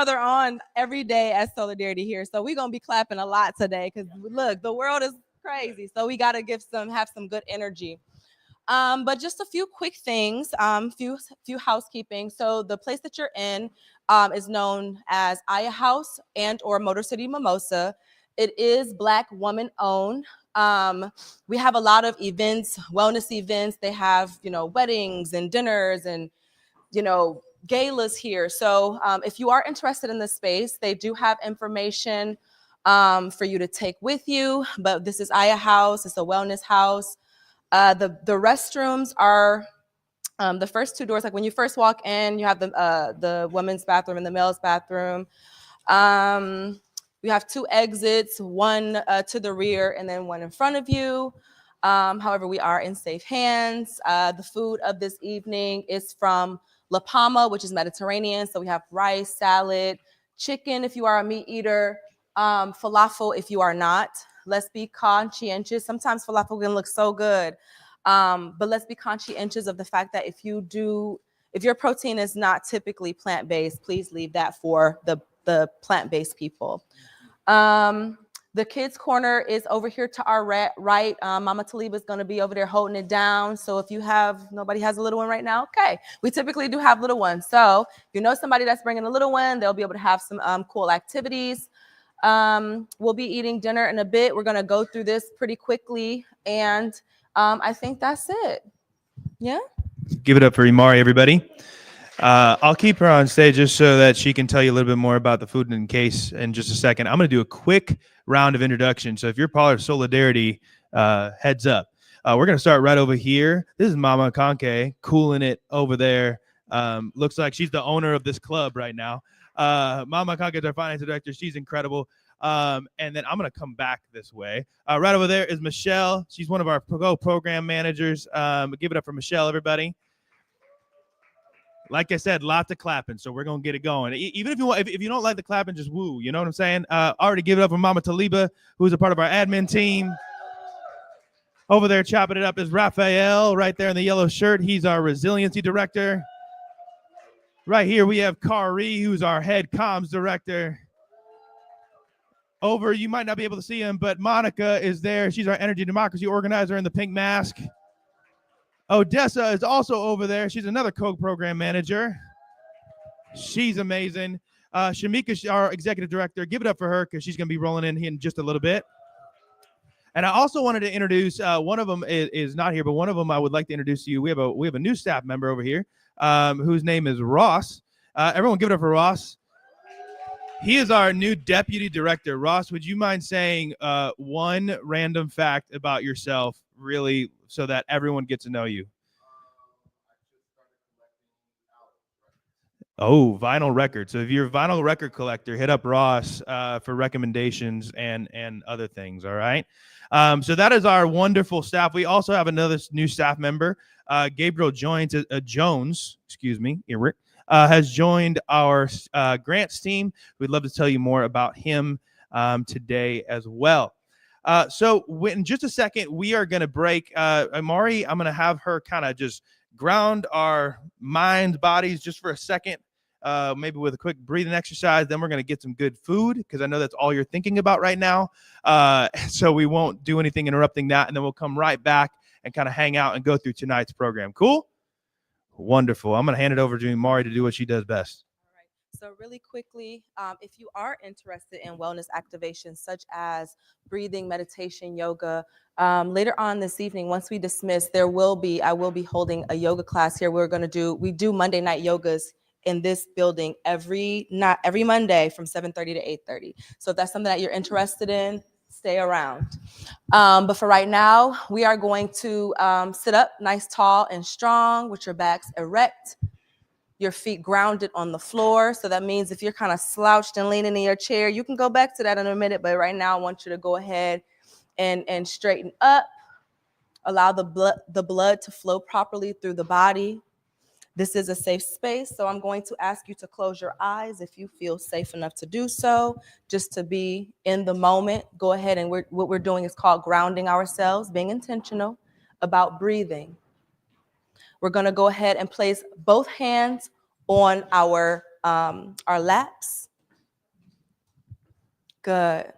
other on every day at Soulardarity here. So we're gonna be clapping a lot today because look, the world is crazy. So we gotta have some good energy. But just a few quick things, few housekeeping. So the place that you're in is known as Aya House and or Motor City Mimosa. It is Black woman owned. We have a lot of events, wellness events. They have, weddings and dinners and, galas here. So if you are interested in this space, they do have information for you to take with you. But this is Aya House. It's a wellness house. The restrooms are the first two doors. Like when you first walk in, you have the women's bathroom and the male's bathroom. You have two exits, one to the rear and then one in front of you. However, we are in safe hands. The food of this evening is from La Palma, which is Mediterranean. So we have rice, salad, chicken if you are a meat eater, falafel if you are not. Let's be conscientious. Sometimes falafel can look so good, but let's be conscientious of the fact that if your protein is not typically plant-based, please leave that for the plant-based people. The kids corner is over here to our right. Mama Taliba is going to be over there holding it down. So if nobody has a little one right now, okay. We typically do have little ones. So if you know somebody that's bringing a little one, they'll be able to have some cool activities. We'll be eating dinner in a bit. We're going to go through this pretty quickly. And I think that's it. Yeah. Give it up for Imari, everybody. I'll keep her on stage just so that she can tell you a little bit more about the food in case in just a second. I'm going to do a quick round of introduction. So if you're part of Soulardarity, heads up. We're going to start right over here. This is Mama Conke cooling it over there. Looks like she's the owner of this club right now. Mama Conke is our finance director. She's incredible. And then I'm going to come back this way. Right over there is Michelle. She's one of our program managers. Give it up for Michelle, everybody. Like I said, lots of clapping, so we're gonna get it going. Even if you don't like the clapping, just woo. You know what I'm saying? Already give it up for Mama Taliba, who's a part of our admin team. Over there chopping it up is Raphael, right there in the yellow shirt. He's our resiliency director. Right here we have Kari, who's our head comms director. Over, you might not be able to see him, but Monica is there. She's our energy democracy organizer in the pink mask. Odessa is also over there. She's another co-program manager. She's amazing. Shamika, our executive director. Give it up for her because she's going to be rolling in just a little bit. And I also wanted to introduce, one of them is not here, but one of them I would like to introduce to you. We have a new staff member over here whose name is Ross. Everyone give it up for Ross. He is our new deputy director. Ross, would you mind saying one random fact about yourself, really, so that everyone gets to know you? Oh, vinyl records. So if you're a vinyl record collector, hit up Ross for recommendations and other things, all right? So that is our wonderful staff. We also have another new staff member, Gabriel Jones, Eric. Has joined our grants team. We'd love to tell you more about him today as well. So in just a second, we are going to break. Amari, I'm going to have her kind of just ground our minds, bodies just for a second, maybe with a quick breathing exercise. Then we're going to get some good food because I know that's all you're thinking about right now. So we won't do anything interrupting that. And then we'll come right back and kind of hang out and go through tonight's program. Cool? Wonderful. I'm going to hand it over to Mari to do what she does best. All right. So really quickly, if you are interested in wellness activations such as breathing, meditation, yoga, later on this evening, once we dismiss, I will be holding a yoga class here. We do Monday night yogas in this building every Monday from 7:30 to 8:30. So if that's something that you're interested in, stay around. But for right now, we are going to sit up nice, tall, and strong with your backs erect, your feet grounded on the floor. So that means if you're kind of slouched and leaning in your chair, you can go back to that in a minute. But right now, I want you to go ahead and straighten up. Allow the blood to flow properly through the body. This is a safe space, so I'm going to ask you to close your eyes if you feel safe enough to do so, just to be in the moment. Go ahead, and what we're doing is called grounding ourselves, being intentional about breathing. We're going to go ahead and place both hands on our laps. Good.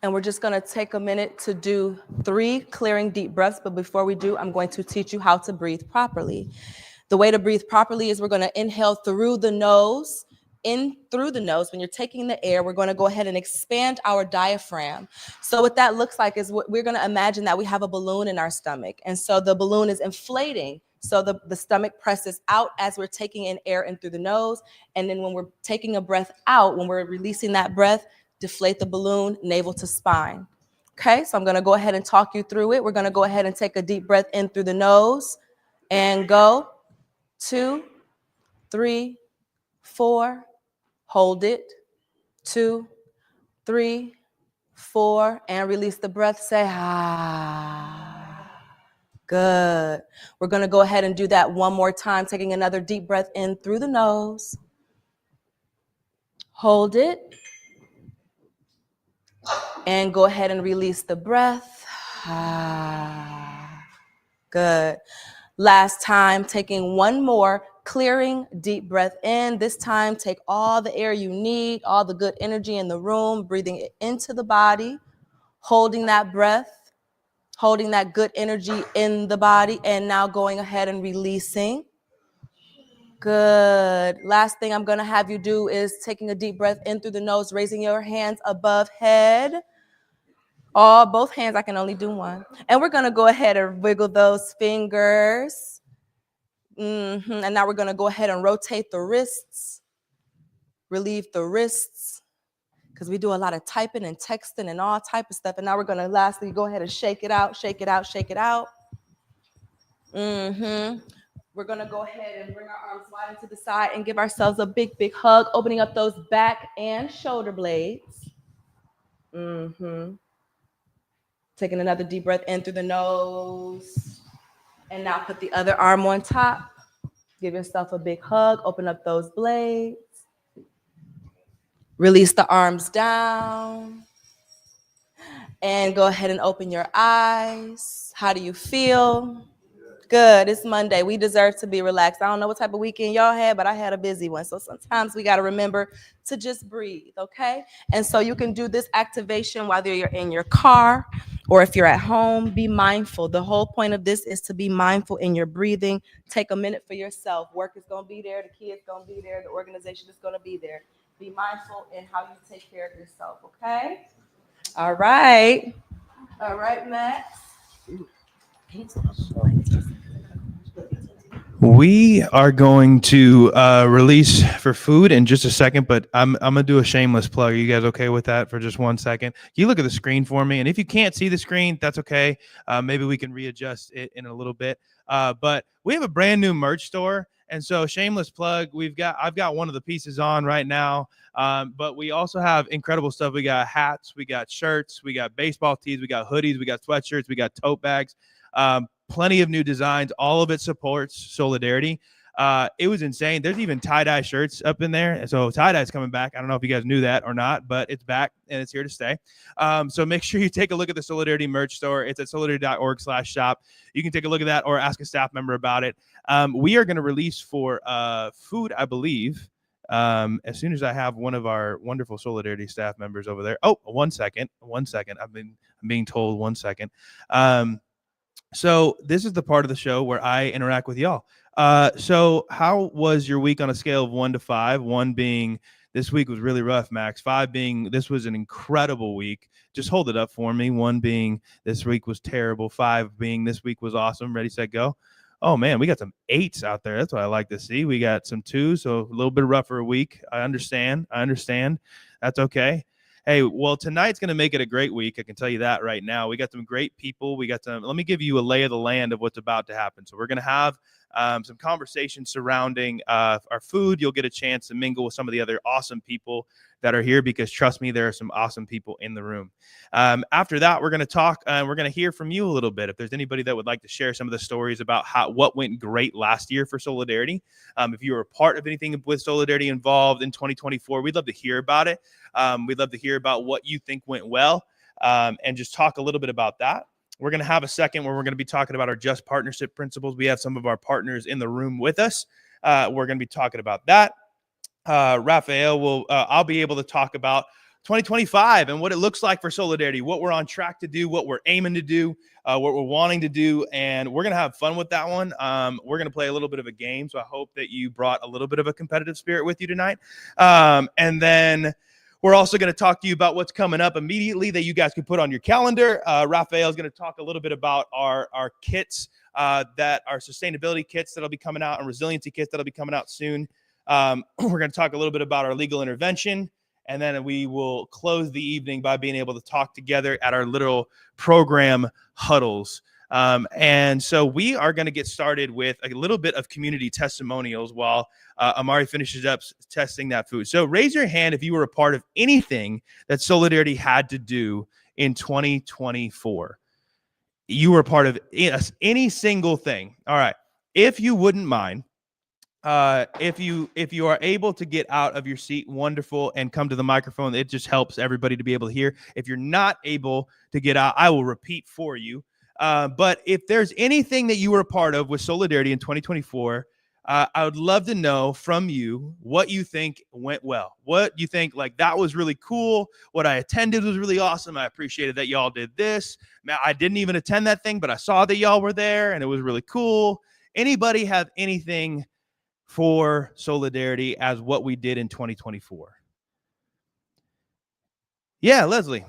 And we're just going to take a minute to do 3 clearing deep breaths. But before we do, I'm going to teach you how to breathe properly. The way to breathe properly is we're going to inhale through the nose. In through the nose, when you're taking the air, we're going to go ahead and expand our diaphragm. So what that looks like is we're going to imagine that we have a balloon in our stomach. And so the balloon is inflating. So the stomach presses out as we're taking in air in through the nose. And then when we're taking a breath out, when we're releasing that breath, deflate the balloon, navel to spine. Okay, so I'm going to go ahead and talk you through it. We're going to go ahead and take a deep breath in through the nose and go. 2, 3, 4. Hold it. 2, 3, 4. And release the breath. Say, ah. Good. We're going to go ahead and do that one more time, taking another deep breath in through the nose. Hold it. And go ahead and release the breath. Ah. Good. Last time, taking one more clearing deep breath in. This time, take all the air you need, all the good energy in the room, breathing it into the body, holding that breath, holding that good energy in the body, and now going ahead and releasing. Good. Last thing I'm going to have you do is taking a deep breath in through the nose, raising your hands above head. Both hands, I can only do one. And we're going to go ahead and wiggle those fingers. And now we're going to go ahead and rotate the wrists, relieve the wrists, because we do a lot of typing and texting and all type of stuff. And now we're going to lastly go ahead and shake it out, shake it out, shake it out. We're going to go ahead and bring our arms wide into the side and give ourselves a big, big hug, opening up those back and shoulder blades. Taking another deep breath in through the nose. And now put the other arm on top. Give yourself a big hug. Open up those blades. Release the arms down. And go ahead and open your eyes. How do you feel? Good. It's Monday. We deserve to be relaxed. I don't know what type of weekend y'all had, but I had a busy one. So sometimes we got to remember to just breathe, okay? And so you can do this activation whether you're in your car or if you're at home. Be mindful. The whole point of this is to be mindful in your breathing. Take a minute for yourself. Work is going to be there. The kids going to be there. The organization is going to be there. Be mindful in how you take care of yourself, okay? All right. All right, Max. We are going to release for food in just a second, but I'm gonna do a shameless plug. Are you guys okay with that for just 1 second? Can you look at the screen for me? And if you can't see the screen, that's okay. Maybe we can readjust it in a little bit. But we have a brand new merch store, and so shameless plug. I've got one of the pieces on right now, but we also have incredible stuff. We got hats, we got shirts, we got baseball tees, we got hoodies, we got sweatshirts, we got tote bags. Plenty of new designs. All of it supports Soulardarity. It was insane. There's even tie-dye shirts up in there. So tie-dye is coming back. I don't know if you guys knew that or not, but it's back and it's here to stay. So make sure you take a look at the Soulardarity merch store. It's at soulardarity.org/shop. You can take a look at that or ask a staff member about it. We are going to release for food, I believe, as soon as I have one of our wonderful Soulardarity staff members over there. Oh, 1 second. 1 second. I'm being told 1 second. So this is the part of the show where I interact with y'all. So how was your week on a scale of 1 to 5? 1 being this week was really rough, Max. 5 being this was an incredible week. Just hold it up for me. 1 being this week was terrible. 5 being this week was awesome. Ready, set, go. Oh man, we got some 8s out there. That's what I like to see. We got some 2s, so a little bit rougher week. I understand. That's okay. Hey, well, tonight's going to make it a great week. I can tell you that right now. We got some great people. Let me give you a lay of the land of what's about to happen. So we're going to have some conversations surrounding our food. You'll get a chance to mingle with some of the other awesome people that are here because trust me, there are some awesome people in the room. After that, we're going to talk and we're going to hear from you a little bit. If there's anybody that would like to share some of the stories about what went great last year for Soulardarity, if you were a part of anything with Soulardarity involved in 2024, we'd love to hear about it. We'd love to hear about what you think went well and just talk a little bit about that. We're going to have a second where we're going to be talking about our just partnership principles. We have some of our partners in the room with us. We're going to be talking about that. Raphael will, I'll be able to talk about 2025 and what it looks like for Soulardarity, what we're on track to do, what we're aiming to do, what we're wanting to do, and we're gonna have fun with that one. We're gonna play a little bit of a game, so I hope that you brought a little bit of a competitive spirit with you tonight. And then we're also going to talk to you about what's coming up immediately that you guys can put on your calendar. Raphael is going to talk a little bit about our kits, that our sustainability kits that'll be coming out and resiliency kits that'll be coming out soon. We're going to talk a little bit about our legal intervention, and then we will close the evening by being able to talk together at our little program huddles. And so we are going to get started with a little bit of community testimonials while Amari finishes up testing that food. So raise your hand if you were a part of anything that Soulardarity had to do in 2024. You were a part of any single thing. All right. If you wouldn't mind, if you are able to get out of your seat, wonderful, and come to the microphone. It just helps everybody to be able to hear. If you're not able to get out, I will repeat for you. But if there's anything that you were a part of with Soulardarity in 2024, I would love to know from you what you think went well. What you think, like, that was really cool. What I attended was really awesome. I appreciated that y'all did this. Now, I didn't even attend that thing, but I saw that y'all were there, and it was really cool. Anybody have anything for Soulardarity as what we did in 2024? Yeah, Leslie.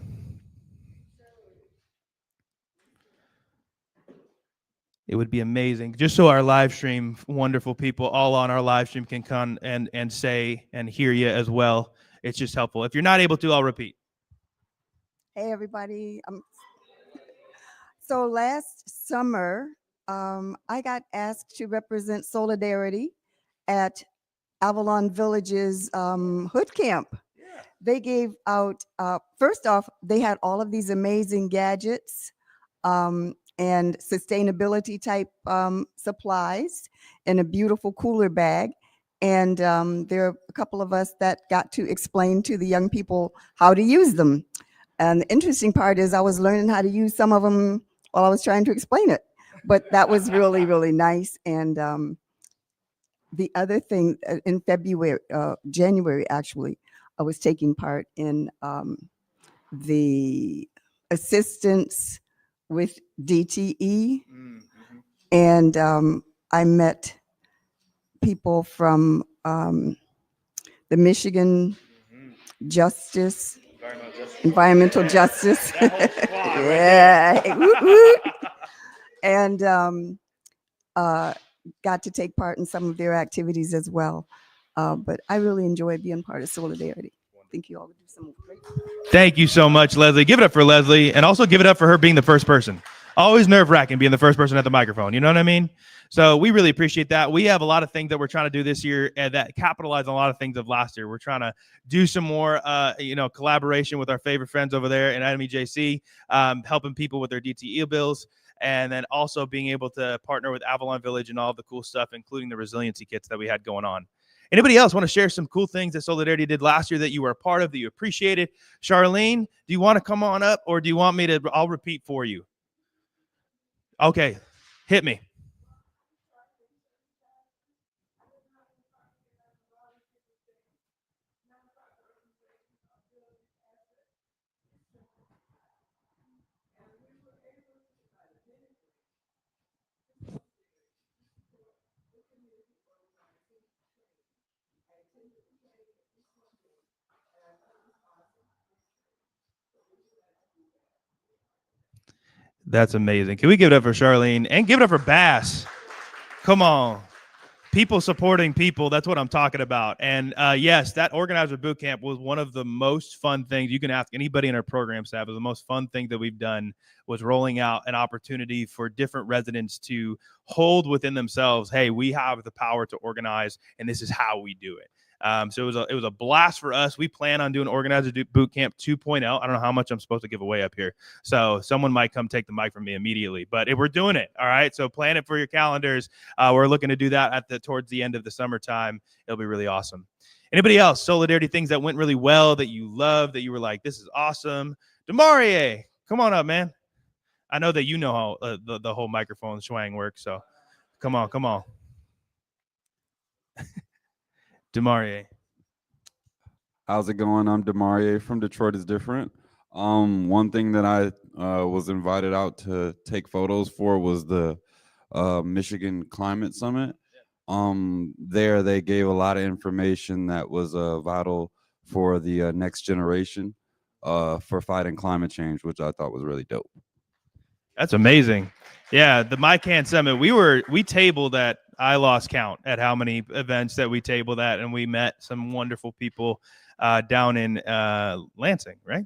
It would be amazing. Just so our live stream, wonderful people all on our live stream can come and say and hear you as well. It's just helpful. If you're not able to, I'll repeat. Hey, everybody. So last summer, I got asked to represent Soulardarity at Avalon Village's hood camp. Yeah. They gave out, first off, they had all of these amazing gadgets and sustainability type supplies in a beautiful cooler bag. And there are a couple of us that got to explain to the young people how to use them. And the interesting part is I was learning how to use some of them while I was trying to explain it. But that was really, really nice. And the other thing, in January, actually, I was taking part in the assistance with DTE. Mm-hmm. And I met people from the Michigan Justice, Environmental Justice. Yeah. And got to take part in some of their activities as well. But I really enjoyed being part of Soulardarity. I think you all would do some great. Thank you so much, Leslie. Give it up for Leslie, and also give it up for her being the first person. Always nerve-wracking being the first person at the microphone. You know what I mean? So we really appreciate that. We have a lot of things that we're trying to do this year that capitalize on a lot of things of last year. We're trying to do some more, collaboration with our favorite friends over there in IMEJC, helping people with their DTE bills, and then also being able to partner with Avalon Village and all the cool stuff, including the resiliency kits that we had going on. Anybody else want to share some cool things that Soulardarity did last year that you were a part of, that you appreciated? Charlene, do you want to come on up, or do you want me to? I'll repeat for you. Okay, hit me. That's amazing. Can we give it up for Charlene and give it up for Bass? Come on. People supporting people. That's what I'm talking about. And yes, that organizer boot camp was one of the most fun things. You can ask anybody in our program staff. It was the most fun thing that we've done, was rolling out an opportunity for different residents to hold within themselves, hey, we have the power to organize, and this is how we do it. So it was a blast for us. We plan on doing Organizer Boot Camp 2.0. I don't know how much I'm supposed to give away up here, so someone might come take the mic from me immediately. But we're doing it, all right? So plan it for your calendars. We're looking to do that towards the end of the summertime. It'll be really awesome. Anybody else? Soulardarity things that went really well, that you love, that you were like, this is awesome. Demarie, come on up, man. I know that you know how the whole microphone swang works, so come on. Demarie. How's it going? I'm Demarie from Detroit is Different. One thing that I was invited out to take photos for was the Michigan Climate Summit. There they gave a lot of information that was vital for the next generation for fighting climate change, which I thought was really dope. That's amazing. Yeah, the MyCan Summit. We tabled at I lost count at how many events that we tabled at, and we met some wonderful people down in Lansing, right?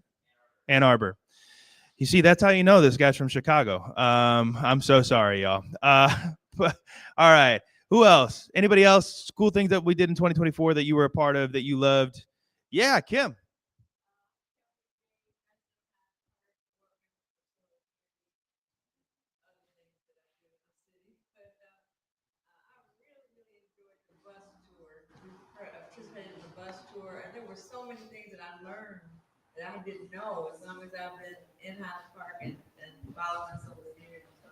Ann Arbor. You see, that's how you know this guy's from Chicago. I'm so sorry, y'all. But, all right. Who else? Anybody else? Cool things that we did in 2024 that you were a part of that you loved? Yeah, Kim. Participated in the bus tour, and there were so many things that I learned that I didn't know as long as I've been in Hyde Park and following some of the years. So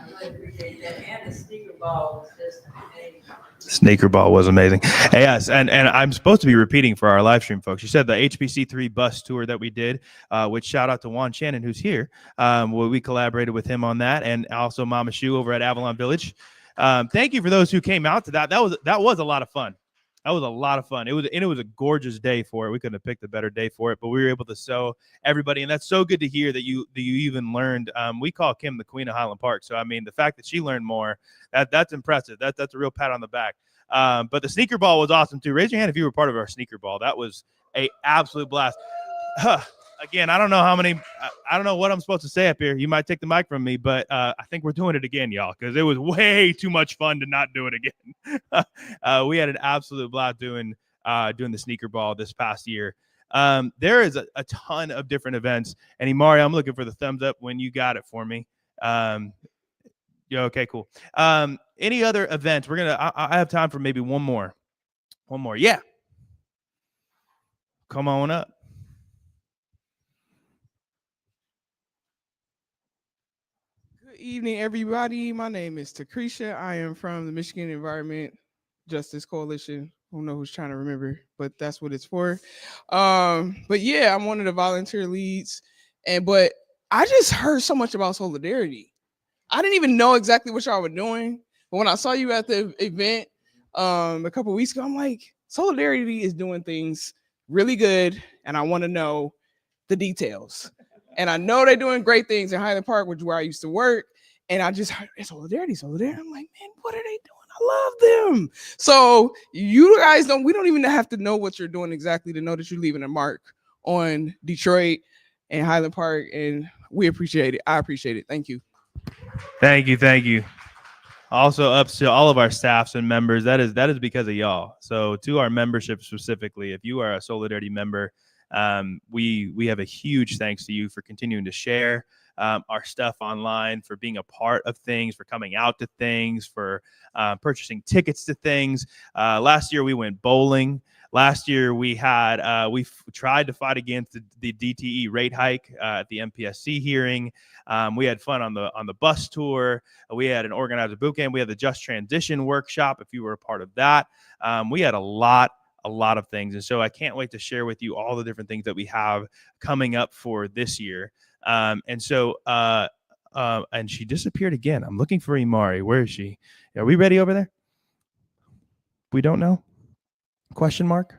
I really appreciate that. And the sneaker ball was just amazing. Sneaker ball was amazing. Yes, and I'm supposed to be repeating for our live stream folks. You said the HBC3 bus tour that we did, which shout out to Juan Shannon who's here. We collaborated with him on that, and also Mama Shu over at Avalon Village. Thank you for those who came out to that. That was a lot of fun. That was a lot of fun. It was a gorgeous day for it. We couldn't have picked a better day for it, but we were able to show everybody, and that's so good to hear that you even learned. We call Kim the Queen of Highland Park, so I mean the fact that she learned more, that's impressive. That's a real pat on the back. But the sneaker ball was awesome too. Raise your hand if you were part of our sneaker ball. That was a absolute blast. Again, I don't know how many. I don't know what I'm supposed to say up here. You might take the mic from me, but I think we're doing it again, y'all, because it was way too much fun to not do it again. We had an absolute blast doing the sneaker ball this past year. There is a ton of different events. And Imari, I'm looking for the thumbs up when you got it for me. Yeah, okay, cool. Any other events? I have time for maybe one more. Yeah. Come on up. Good evening, everybody. My name is Takrisha. I am from the Michigan Environment Justice Coalition. I don't know who's trying to remember, but that's what it's for. But yeah, I'm one of the volunteer leads. But I just heard so much about Soulardarity. I didn't even know exactly what y'all were doing. But when I saw you at the event a couple weeks ago, I'm like, Soulardarity is doing things really good, and I want to know the details. And I know they're doing great things in Highland Park, which is where I used to work. And I just heard it's Soulardarity. I'm like, man, what are they doing? I love them. So you guys we don't even have to know what you're doing exactly to know that you're leaving a mark on Detroit and Highland Park. And we appreciate it. I appreciate it. Thank you. Thank you. Also, up to all of our staffs and members, that is because of y'all. So, to our membership specifically, if you are a Soulardarity member, we have a huge thanks to you for continuing to share our stuff online, for being a part of things, for coming out to things, for purchasing tickets to things. Last year we went bowling. Last year we had we tried to fight against the DTE rate hike at the MPSC hearing. We had fun on the bus tour. We had an organizer boot camp. We had the Just Transition workshop. If you were a part of that, we had a lot of things, and so I can't wait to share with you all the different things that we have coming up for this year. And she disappeared again. I'm looking for Imari. Where is she? Are we ready over there? We don't know? Question mark?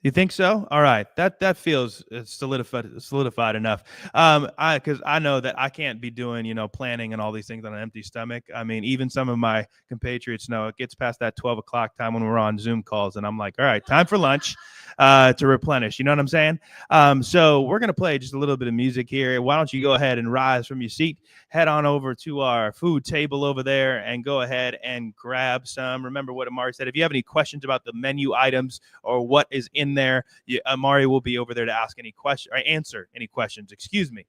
You think so? All right, that feels solidified enough. Because I know that I can't be doing planning and all these things on an empty stomach. I mean, even some of my compatriots know it gets past that 12 o'clock time when we're on Zoom calls, and I'm like, all right, time for lunch to replenish. You know what I'm saying? So we're gonna play just a little bit of music here. Why don't you go ahead and rise from your seat, head on over to our food table over there, and go ahead and grab some. Remember what Amari said. If you have any questions about the menu items or what is in there, Amari will be over there to ask any question or answer any questions. Excuse me.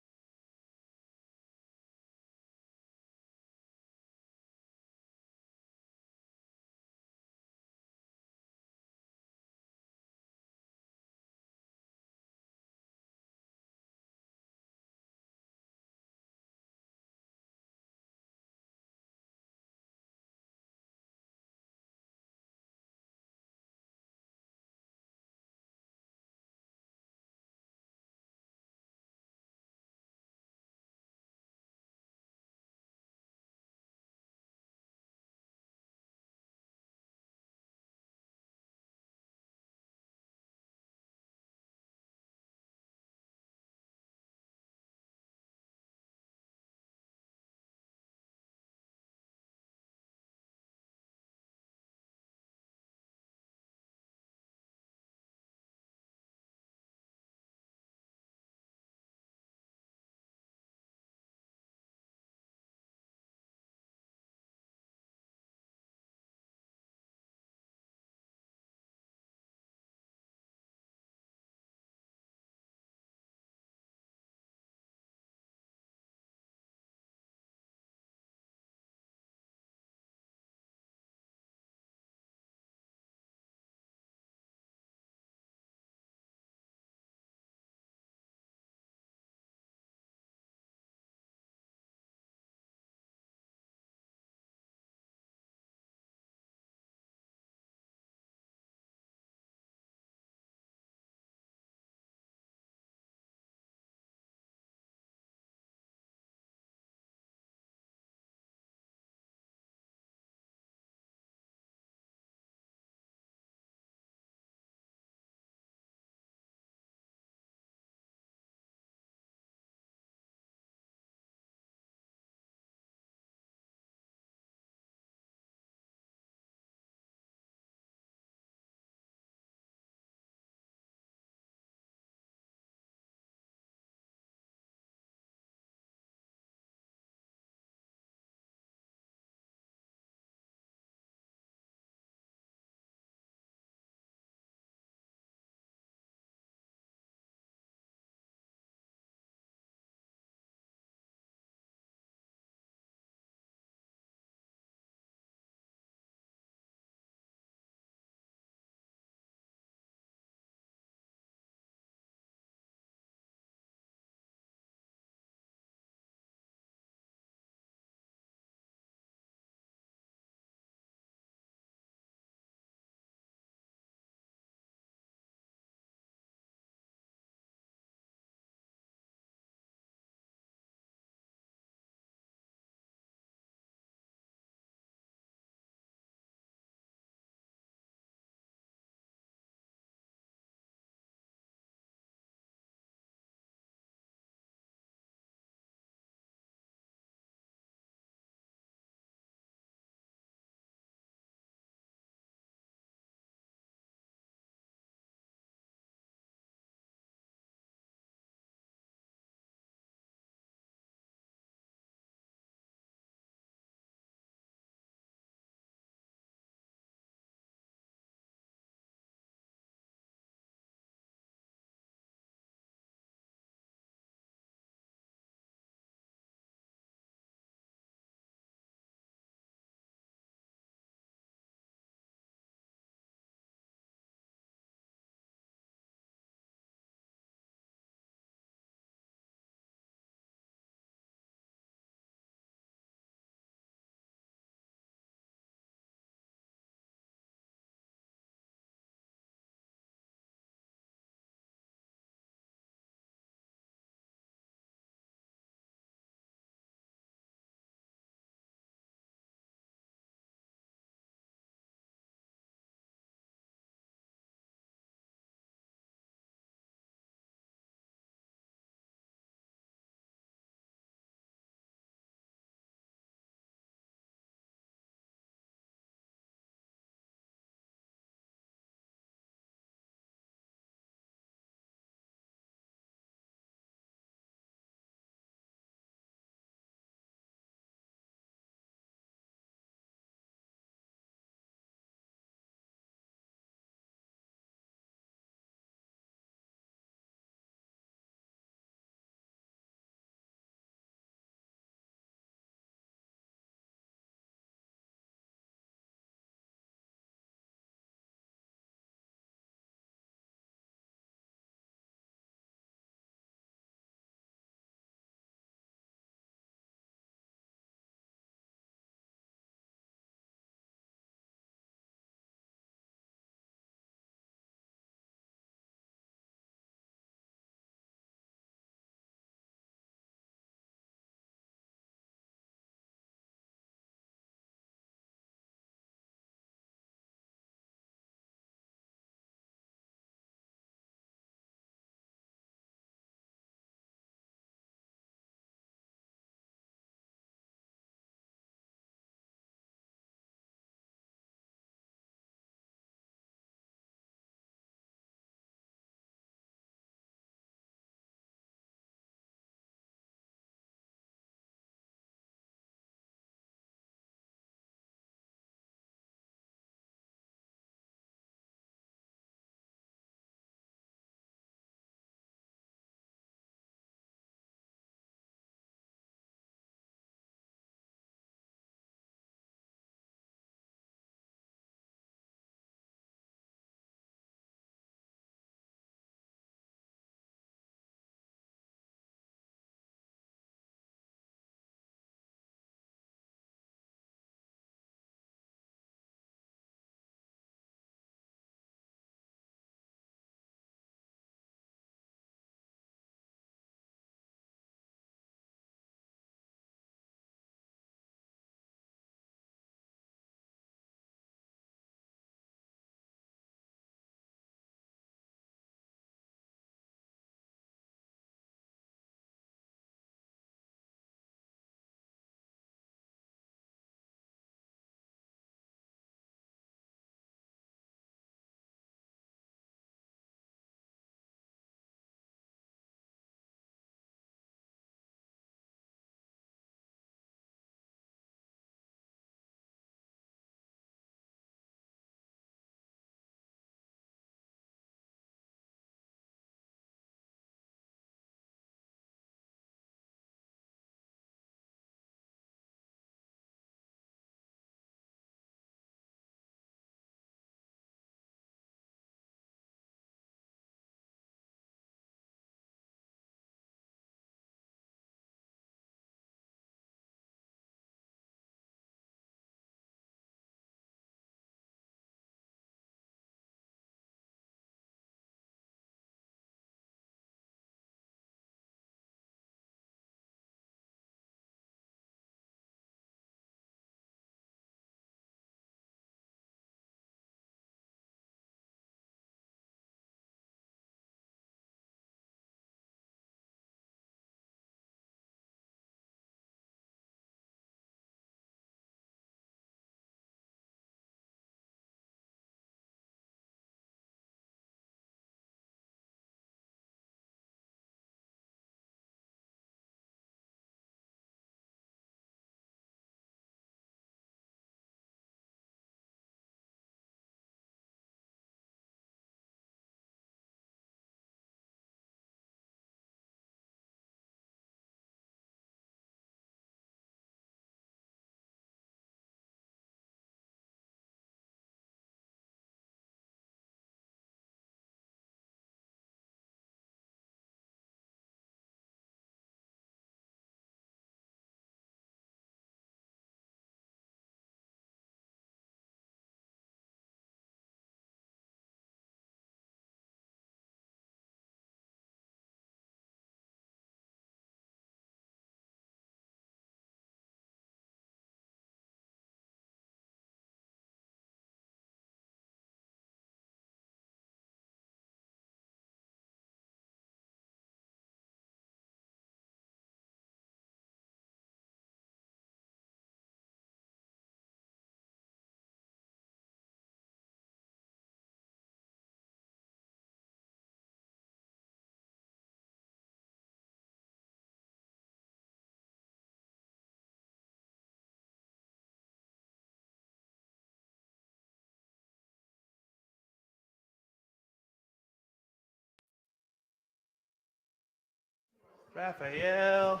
Raphael.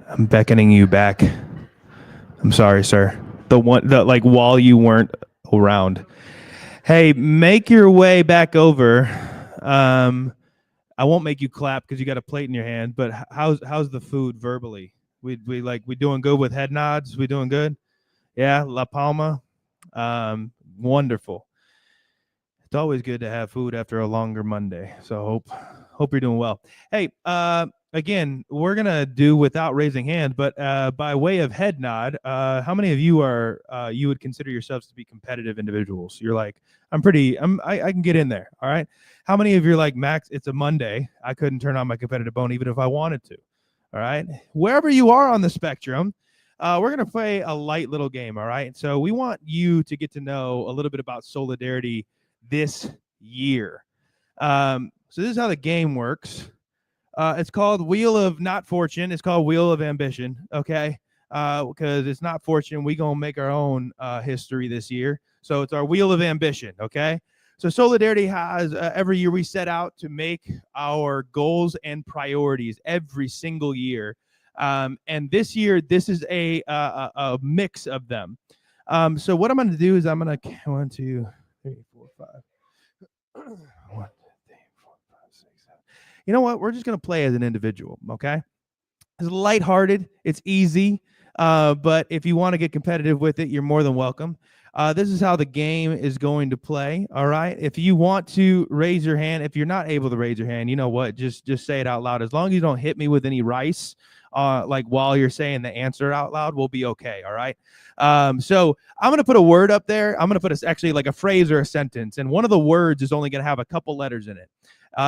I'm beckoning you back. I'm sorry, sir. The like while you weren't around. Hey, make your way back over. I won't make you clap because you got a plate in your hand. But how's the food verbally? We doing good with head nods. We doing good? Yeah, La Palma. Wonderful. It's always good to have food after a longer Monday. So hope you're doing well. Hey, again, we're gonna do without raising hands, but by way of head nod, how many of you are you would consider yourselves to be competitive individuals? You're like, I can get in there. All right. How many of you are like, Max, it's a Monday. I couldn't turn on my competitive bone even if I wanted to. All right. Wherever you are on the spectrum, we're going to play a light little game. All right. So we want you to get to know a little bit about Soulardarity this year. So this is how the game works. It's called Wheel of Not Fortune. It's called Wheel of Ambition. Okay. Because it's not fortune. We're going to make our own history this year. So it's our Wheel of Ambition. Okay. So Soulardarity has every year we set out to make our goals and priorities every single year. And this year, this is a mix of them. So what I'm going to do is I'm going to 1, 2, 3, 4, 5. 1, 2, 3, 4, 5, 6, 7. You know what? We're just going to play as an individual. Okay. It's lighthearted. It's easy. But if you want to get competitive with it, you're more than welcome. This is how the game is going to play. All right. If you want to raise your hand, if you're not able to raise your hand, you know what? Just say it out loud. As long as you don't hit me with any rice, like while you're saying the answer out loud, we'll be okay. All right. So I'm going to put a word up there. I'm going to put actually like a phrase or a sentence. And one of the words is only going to have a couple letters in it.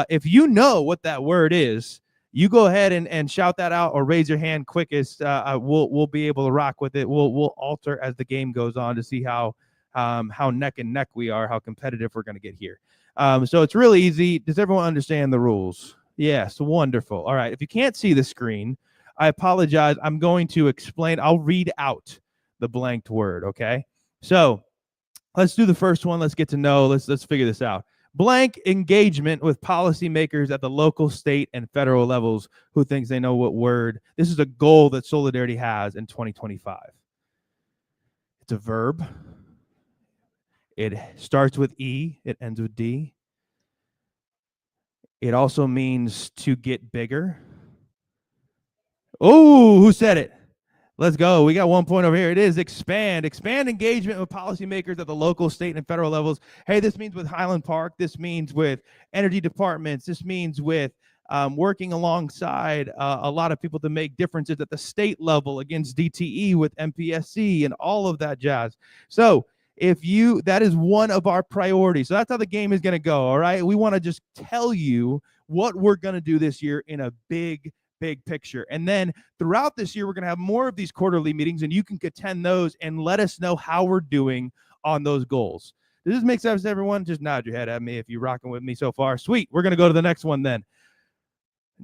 If you know what that word is, you go ahead and shout that out or raise your hand quickest. We'll be able to rock with it. We'll alter as the game goes on to see how neck and neck we are, how competitive we're going to get here. So it's really easy. Does everyone understand the rules? Yes, wonderful. All right. If you can't see the screen, I apologize. I'm going to explain. I'll read out the blanked word. Okay. So let's do the first one. Let's get to know. Let's figure this out. Blank engagement with policymakers at the local, state, and federal levels who thinks they know what word. This is a goal that Soulardarity has in 2025. It's a verb. It starts with E. It ends with D. It also means to get bigger. Oh, who said it? Let's go. We got 1 point over here. It is expand. Expand engagement with policymakers at the local, state, and federal levels. Hey, this means with Highland Park. This means with energy departments. This means with working alongside a lot of people to make differences at the state level against DTE with MPSC and all of that jazz. So that is one of our priorities. So that's how the game is going to go. All right. We want to just tell you what we're going to do this year in a big picture. And then throughout this year, we're going to have more of these quarterly meetings, and you can attend those and let us know how we're doing on those goals. Does this make sense to everyone? Just nod your head at me if you're rocking with me so far. Sweet. We're going to go to the next one then.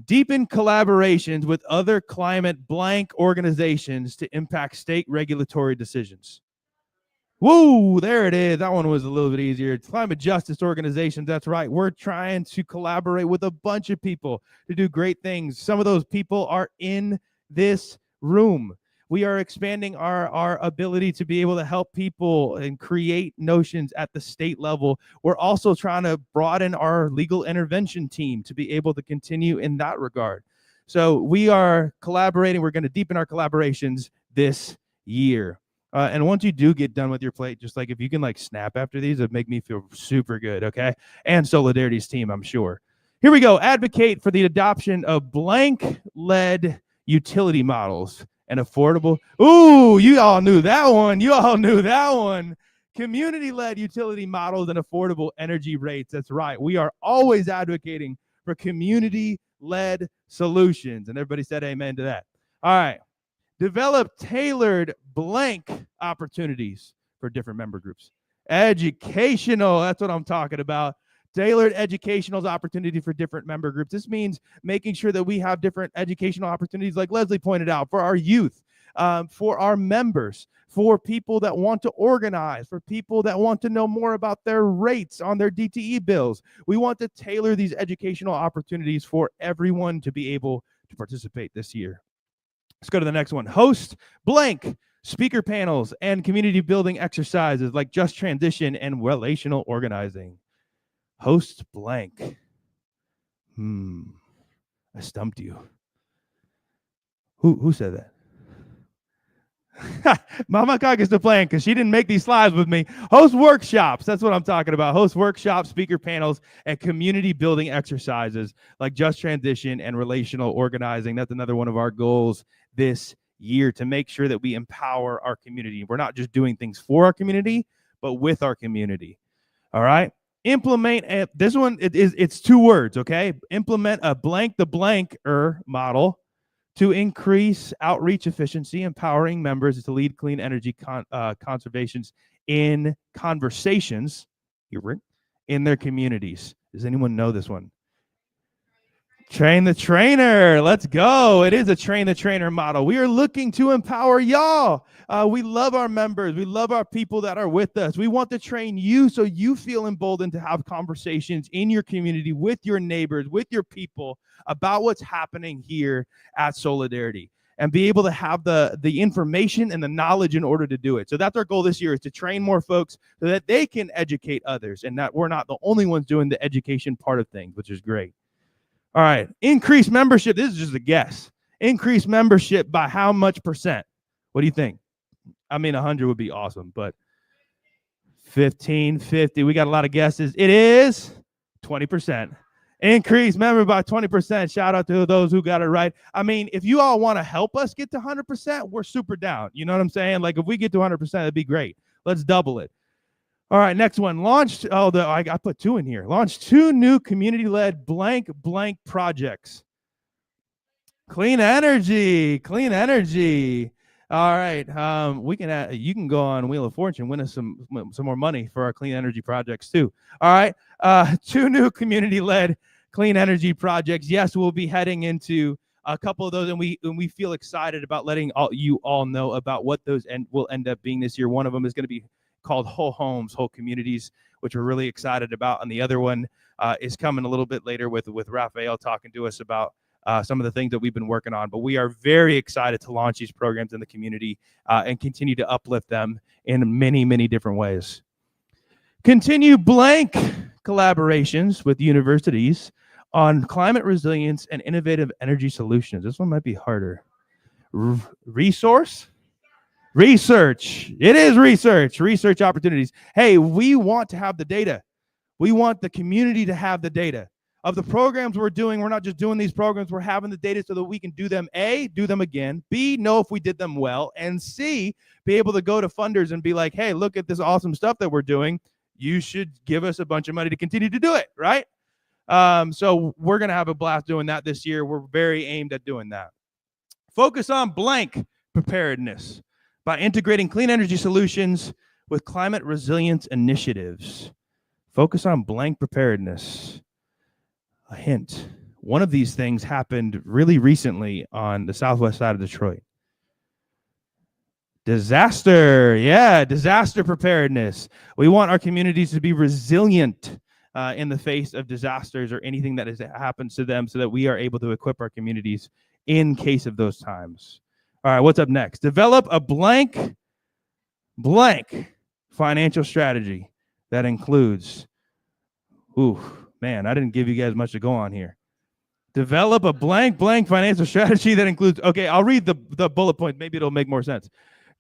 Deepen collaborations with other climate blank organizations to impact state regulatory decisions. Woo, there it is. That one was a little bit easier. Climate justice organizations, that's right. We're trying to collaborate with a bunch of people to do great things. Some of those people are in this room. We are expanding our ability to be able to help people and create notions at the state level. We're also trying to broaden our legal intervention team to be able to continue in that regard. So we are collaborating. We're going to deepen our collaborations this year. And once you do get done with your plate, just like if you can like snap after these, it'd make me feel super good, okay? And Soulardarity's team, I'm sure. Here we go. Advocate for the adoption of blank-led utility models and affordable. Ooh, you all knew that one. You all knew that one. Community-led utility models and affordable energy rates. That's right. We are always advocating for community-led solutions. And everybody said amen to that. All right. Develop tailored blank opportunities for different member groups. Educational, that's what I'm talking about. Tailored educational opportunity for different member groups. This means making sure that we have different educational opportunities, like Leslie pointed out, for our youth. for our members, for people that want to organize, for people that want to know more about their rates on their DTE bills. We want to tailor these educational opportunities for everyone to be able to participate this year. Let's go to the next one. Host blank speaker panels and community building exercises like just transition and relational organizing. Host blank. I stumped you. Who said that? Mama Cock is the plan because she didn't make these slides with me. Host workshops. That's what I'm talking about. Host workshops, speaker panels, and community building exercises like just transition and relational organizing. That's another one of our goals this year, to make sure that we empower our community. We're not just doing things for our community, but with our community. All right. Implement this one. It's 2 words. Okay. Implement a blank the blanker model to increase outreach efficiency, empowering members to lead clean energy conservations in conversations in their communities. Does anyone know this one? Train the trainer. Let's go. It is a train the trainer model. We are looking to empower y'all. We love our members. We love our people that are with us. We want to train you so you feel emboldened to have conversations in your community with your neighbors, with your people about what's happening here at Soulardarity, and be able to have the information and the knowledge in order to do it. So that's our goal this year, is to train more folks so that they can educate others, and that we're not the only ones doing the education part of things, which is great. All right, increase membership. This is just a guess. Increase membership by how much percent? What do you think? I mean, 100 would be awesome, but 15, 50. We got a lot of guesses. It is 20%. Increase member by 20%. Shout out to those who got it right. I mean, if you all want to help us get to 100%, we're super down. You know what I'm saying? Like, if we get to 100%, that'd be great. Let's double it. All right, next one. Launched, I put 2 in here. Launched 2 new community-led blank projects. Clean energy. All right, we can you can go on Wheel of Fortune, win us some more money for our clean energy projects too. All right, 2 new community-led clean energy projects. Yes, we'll be heading into a couple of those, and we feel excited about letting you all know about what those will end up being this year. One of them is going to be called Whole Homes, Whole Communities, which we're really excited about. And the other one is coming a little bit later with Raphael talking to us about some of the things that we've been working on. But we are very excited to launch these programs in the community and continue to uplift them in many, many different ways. Continue blank collaborations with universities on climate resilience and innovative energy solutions. This one might be harder. Research. It is research opportunities. Hey, we want to have the data. We want the community to have the data of the programs we're doing. We're not just doing these programs. We're having the data so that we can do them. A, do them again. B, know if we did them well. And C, be able to go to funders and be like, hey, look at this awesome stuff that we're doing. You should give us a bunch of money to continue to do it, right? So we're going to have a blast doing that this year. We're very aimed at doing that. Focus on blank preparedness by integrating clean energy solutions with climate resilience initiatives. Focus on blank preparedness. A hint. One of these things happened really recently on the southwest side of Detroit. Disaster preparedness. We want our communities to be resilient in the face of disasters or anything that happens to them, so that we are able to equip our communities in case of those times. All right, what's up next? Develop a blank financial strategy that includes, I didn't give you guys much to go on here. Develop a blank financial strategy that includes, I'll read the bullet point. Maybe it'll make more sense.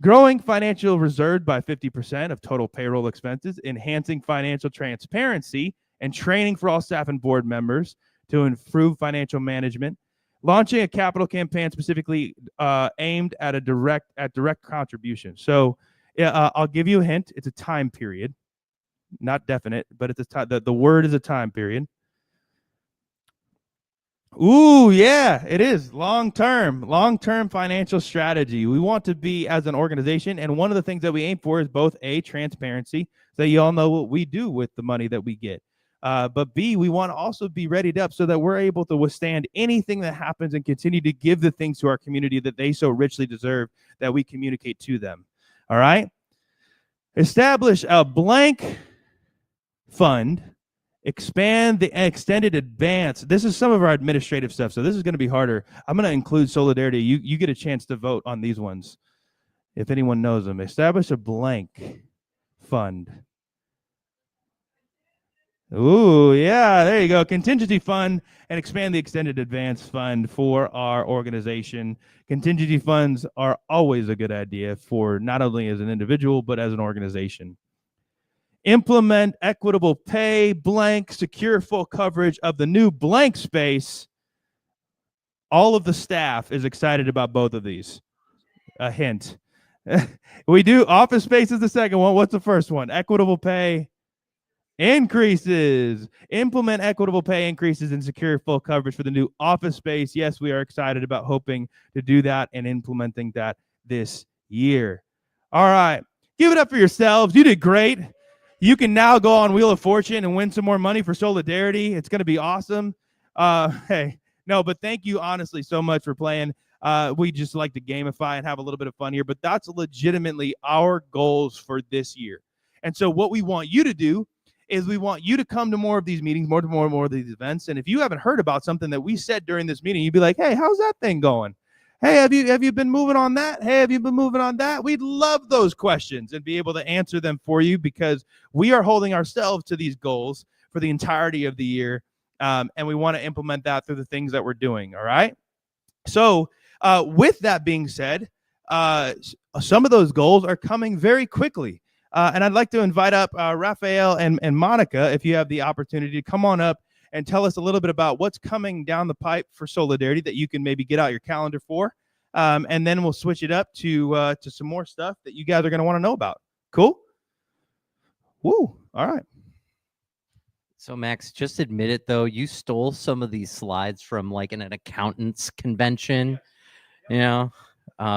Growing financial reserve by 50% of total payroll expenses, enhancing financial transparency, and training for all staff and board members to improve financial management. Launching a capital campaign specifically aimed at direct contribution. So I'll give you a hint. It's a time period, not definite, but it's a time. The word is a time period. Ooh, yeah, it is long-term financial strategy. We want to be, as an organization, and one of the things that we aim for is both transparency, so you all know what we do with the money that we get. But B, we want to also be readied up so that we're able to withstand anything that happens and continue to give the things to our community that they so richly deserve that we communicate to them. All right? Establish a blank fund. Expand the extended advance. This is some of our administrative stuff, so this is going to be harder. I'm going to include Solidarity. You get a chance to vote on these ones if anyone knows them. Establish a blank fund. Ooh, yeah, there you go. Contingency fund and expand the extended advance fund for our organization. Contingency funds are always a good idea for not only as an individual, but as an organization. Implement equitable pay, blank, secure full coverage of the new blank space. All of the staff is excited about both of these. A hint. We do office space is the second one. What's the first one? Equitable pay increases. Implement equitable pay increases and secure full coverage for the new office space. Yes, we are excited about hoping to do that and implementing that this year. All right. Give it up for yourselves. You did great. You can now go on Wheel of Fortune and win some more money for Solidarity. It's going to be awesome. Hey, no, but thank you honestly so much for playing. We just like to gamify and have a little bit of fun here, but that's legitimately our goals for this year. And so what we want you to do is we want you to come to more of these meetings, more of these events. And if you haven't heard about something that we said during this meeting, you'd be like, hey, how's that thing going? Hey, have you been moving on that? Hey, have you been moving on that? We'd love those questions and be able to answer them for you because we are holding ourselves to these goals for the entirety of the year. And we want to implement that through the things that we're doing. All right. So with that being said, some of those goals are coming very quickly. And I'd like to invite up Raphael and Monica, if you have the opportunity to come on up and tell us a little bit about what's coming down the pipe for Solidarity that you can maybe get out your calendar for. And then we'll switch it up to some more stuff that you guys are going to want to know about. Cool? Woo. All right. So Max, just admit it though, you stole some of these slides from like an accountant's convention, you know,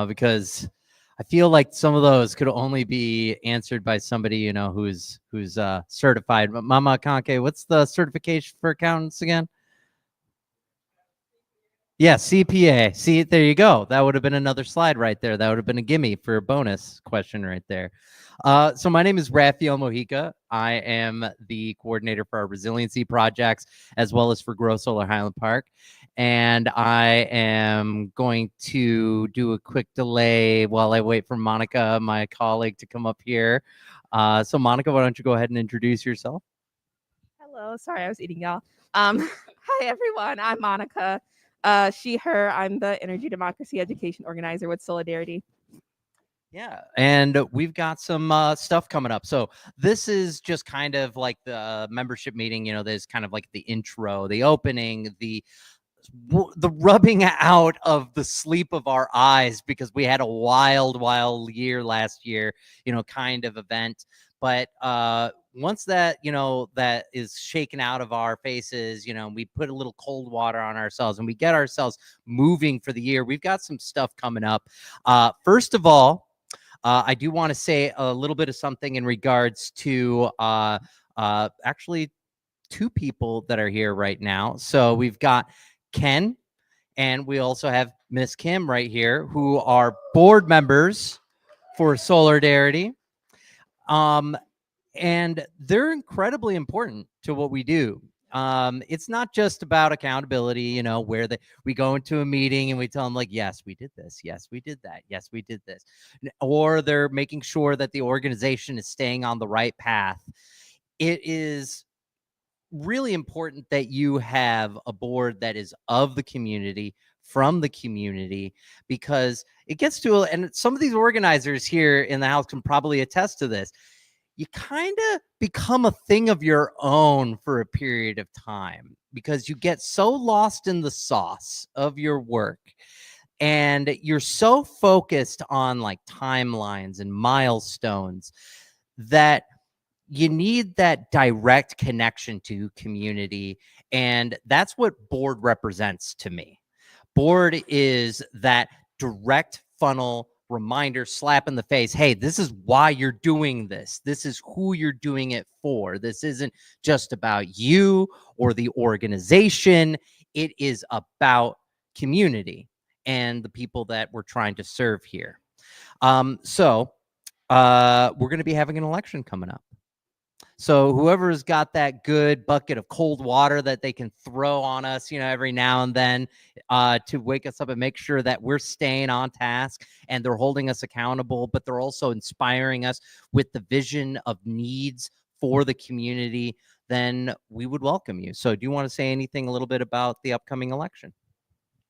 because I feel like some of those could only be answered by somebody, you know, who's certified. But Mama Kanke, what's the certification for accountants again? Yeah, CPA. See, there you go. That would have been another slide right there. That would have been a gimme for a bonus question right there. So my name is Raphael Mojica. I am the coordinator for our resiliency projects, as well as for Grow Solar Highland Park. And I am going to do a quick delay while I wait for Monica, my colleague, to come up here. So Monica, why don't you go ahead and introduce yourself? Hello, sorry, I was eating y'all. Hi everyone, I'm Monica. She, her, I'm the Energy Democracy Education Organizer with Solidarity. Yeah, and we've got some stuff coming up. So this is just kind of like the membership meeting, you know, there's kind of like the intro, the opening, the rubbing out of the sleep of our eyes because we had a wild year last year, you know, kind of event. But once that, you know, that is shaken out of our faces, you know, we put a little cold water on ourselves and we get ourselves moving for the year. We've got some stuff coming up. First of all, I do want to say a little bit of something in regards to actually two people that are here right now. So we've got Ken, and we also have Miss Kim right here, who are board members for Solidarity. And they're incredibly important to what we do. It's not just about accountability, you know, where we go into a meeting and we tell them like, yes, we did this. Yes, we did that. Yes, we did this. Or they're making sure that the organization is staying on the right path. It is really important that you have a board that is of the community, from the community, because it gets to, and some of these organizers here in the house can probably attest to this, you kind of become a thing of your own for a period of time because you get so lost in the sauce of your work and you're so focused on like timelines and milestones that you need that direct connection to community. And that's what board represents to me. Board is that direct funnel reminder, slap in the face. Hey, this is why you're doing this. This is who you're doing it for. This isn't just about you or the organization. It is about community and the people that we're trying to serve here. So we're going to be having an election coming up. So whoever's got that good bucket of cold water that they can throw on us, every now and then to wake us up and make sure that we're staying on task and they're holding us accountable, but they're also inspiring us with the vision of needs for the community, then we would welcome you. So do you want to say anything a little bit about the upcoming election?